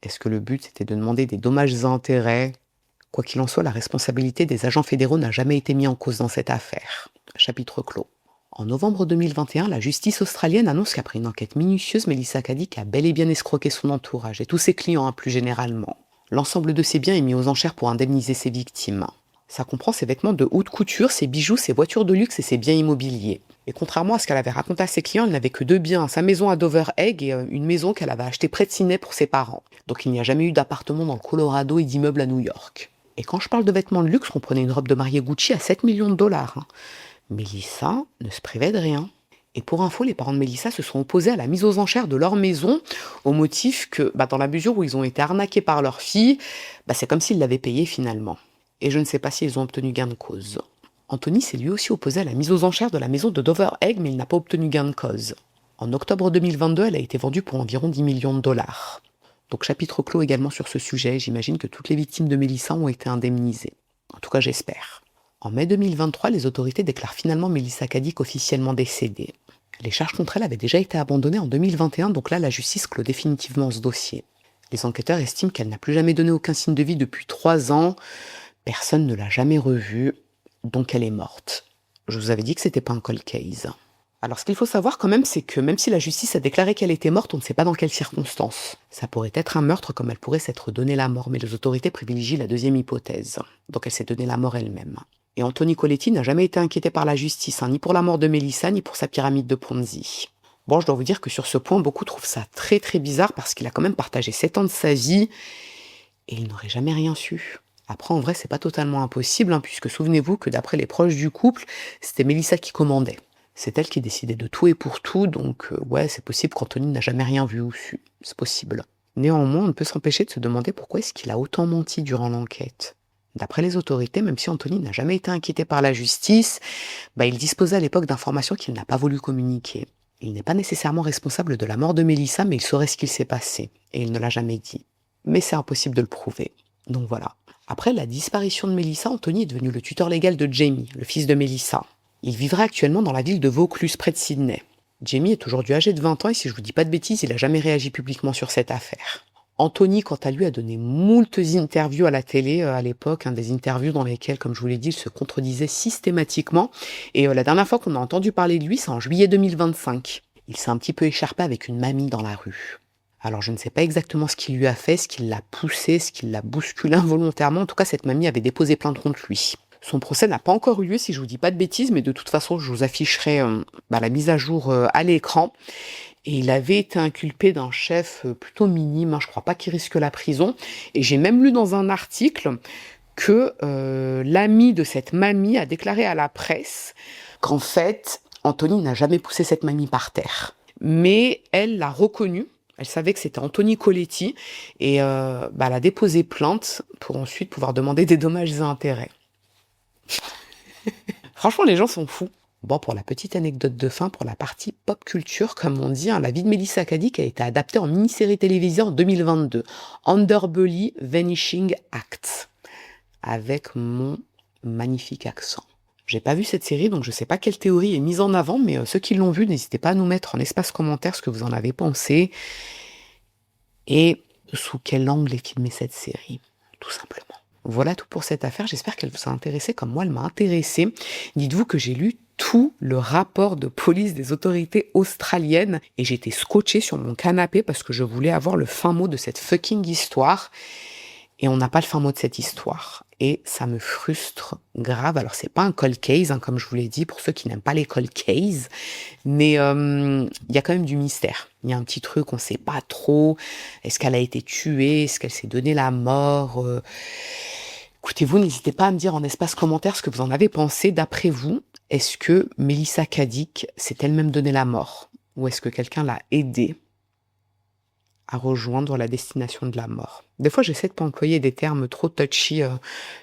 est-ce que le but c'était de demander des dommages et intérêts? Quoi qu'il en soit, la responsabilité des agents fédéraux n'a jamais été mise en cause dans cette affaire. Chapitre clos. En novembre 2021, la justice australienne annonce qu'après une enquête minutieuse, Melissa Caddick a bel et bien escroqué son entourage et tous ses clients plus généralement. L'ensemble de ses biens est mis aux enchères pour indemniser ses victimes. Ça comprend ses vêtements de haute couture, ses bijoux, ses voitures de luxe et ses biens immobiliers. Et contrairement à ce qu'elle avait raconté à ses clients, elle n'avait que 2 biens, sa maison à Dover Egg et une maison qu'elle avait achetée près de Sydney pour ses parents. Donc il n'y a jamais eu d'appartement dans le Colorado et d'immeuble à New York. Et quand je parle de vêtements de luxe, comprenez une robe de mariée Gucci à 7 millions de dollars. Melissa ne se privait de rien. Et pour info, les parents de Melissa se sont opposés à la mise aux enchères de leur maison au motif que, dans la mesure où ils ont été arnaqués par leur fille, c'est comme s'ils l'avaient payé finalement. Et je ne sais pas s'ils ont obtenu gain de cause. Anthony s'est lui aussi opposé à la mise aux enchères de la maison de Dover Egg, mais il n'a pas obtenu gain de cause. En octobre 2022, elle a été vendue pour environ 10 millions de dollars. Donc chapitre clos également sur ce sujet, j'imagine que toutes les victimes de Melissa ont été indemnisées. En tout cas, j'espère. En mai 2023, les autorités déclarent finalement Melissa Caddick officiellement décédée. Les charges contre elle avaient déjà été abandonnées en 2021, donc là, la justice clôt définitivement ce dossier. Les enquêteurs estiment qu'elle n'a plus jamais donné aucun signe de vie depuis 3 ans. Personne ne l'a jamais revue, donc elle est morte. Je vous avais dit que c'était pas un cold case. Alors ce qu'il faut savoir quand même, c'est que même si la justice a déclaré qu'elle était morte, on ne sait pas dans quelles circonstances. Ça pourrait être un meurtre comme elle pourrait s'être donné la mort, mais les autorités privilégient la deuxième hypothèse. Donc elle s'est donné la mort elle-même. Et Anthony Coletti n'a jamais été inquiété par la justice, hein, ni pour la mort de Melissa, ni pour sa pyramide de Ponzi. Bon, je dois vous dire que sur ce point, beaucoup trouvent ça très très bizarre parce qu'il a quand même partagé 7 ans de sa vie et il n'aurait jamais rien su. Après, en vrai, c'est pas totalement impossible, hein, puisque souvenez-vous que d'après les proches du couple, c'était Melissa qui commandait. C'est elle qui décidait de tout et pour tout, donc ouais, c'est possible qu'Anthony n'a jamais rien vu ou su. C'est possible. Néanmoins, on ne peut s'empêcher de se demander pourquoi est-ce qu'il a autant menti durant l'enquête. D'après les autorités, même si Anthony n'a jamais été inquiété par la justice, il disposait à l'époque d'informations qu'il n'a pas voulu communiquer. Il n'est pas nécessairement responsable de la mort de Melissa, mais il saurait ce qu'il s'est passé. Et il ne l'a jamais dit. Mais c'est impossible de le prouver. Donc voilà. Après la disparition de Melissa, Anthony est devenu le tuteur légal de Jamie, le fils de Melissa. Il vivrait actuellement dans la ville de Vaucluse, près de Sydney. Jamie est aujourd'hui âgé de 20 ans et si je vous dis pas de bêtises, il n'a jamais réagi publiquement sur cette affaire. Anthony, quant à lui, a donné moultes interviews à la télé à l'époque, des interviews dans lesquelles, comme je vous l'ai dit, il se contredisait systématiquement. Et la dernière fois qu'on a entendu parler de lui, c'est en juillet 2025. Il s'est un petit peu écharpé avec une mamie dans la rue. Alors je ne sais pas exactement ce qu'il lui a fait, ce qui l'a poussé, ce qui l'a bousculé involontairement. En tout cas, cette mamie avait déposé plainte contre lui. Son procès n'a pas encore eu lieu, si je vous dis pas de bêtises, mais de toute façon, je vous afficherai la mise à jour à l'écran. Et il avait été inculpé d'un chef plutôt minime, je crois pas qu'il risque la prison. Et j'ai même lu dans un article que l'ami de cette mamie a déclaré à la presse qu'en fait, Anthony n'a jamais poussé cette mamie par terre. Mais elle l'a reconnu, elle savait que c'était Anthony Coletti, et elle a déposé plainte pour ensuite pouvoir demander des dommages et intérêts. Franchement, les gens sont fous. Bon, pour la petite anecdote de fin, pour la partie pop culture, comme on dit, la vie de Melissa Caddick a été adaptée en mini-série télévisée en 2022, Underbelly Vanishing Act, avec mon magnifique accent. J'ai pas vu cette série, donc je sais pas quelle théorie est mise en avant, mais ceux qui l'ont vue, n'hésitez pas à nous mettre en espace commentaire ce que vous en avez pensé, et sous quel angle est filmée cette série, tout simplement. Voilà tout pour cette affaire, j'espère qu'elle vous a intéressé comme moi elle m'a intéressé. Dites-vous que j'ai lu tout le rapport de police des autorités australiennes et j'étais scotchée sur mon canapé parce que je voulais avoir le fin mot de cette fucking histoire et on n'a pas le fin mot de cette histoire et ça me frustre grave. Alors c'est pas un cold case comme je vous l'ai dit pour ceux qui n'aiment pas les cold cases, mais il y a quand même du mystère. Il y a un petit truc, on sait pas trop. Est-ce qu'elle a été tuée? Est-ce qu'elle s'est donné la mort? Écoutez-vous, n'hésitez pas à me dire en espace commentaire ce que vous en avez pensé. D'après vous, est-ce que Melissa Caddick s'est elle-même donné la mort? Ou est-ce que quelqu'un l'a aidée à rejoindre la destination de la mort? Des fois, j'essaie de pas employer des termes trop touchy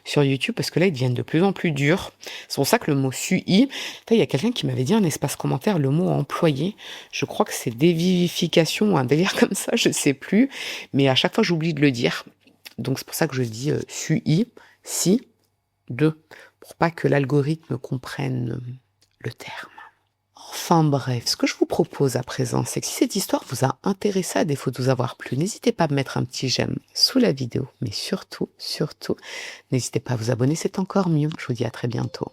sur YouTube parce que là, ils deviennent de plus en plus durs. C'est pour ça que le mot SUI, il y a quelqu'un qui m'avait dit en espace commentaire le mot employé. Je crois que c'est dévivification ou un délire comme ça, je sais plus. Mais à chaque fois, j'oublie de le dire. Donc, c'est pour ça que je dis SUI, si, de, pour pas que l'algorithme comprenne le terme. Enfin bref, ce que je vous propose à présent, c'est que si cette histoire vous a intéressé à défaut de vous avoir plu, n'hésitez pas à me mettre un petit j'aime sous la vidéo, mais surtout, n'hésitez pas à vous abonner, c'est encore mieux. Je vous dis à très bientôt.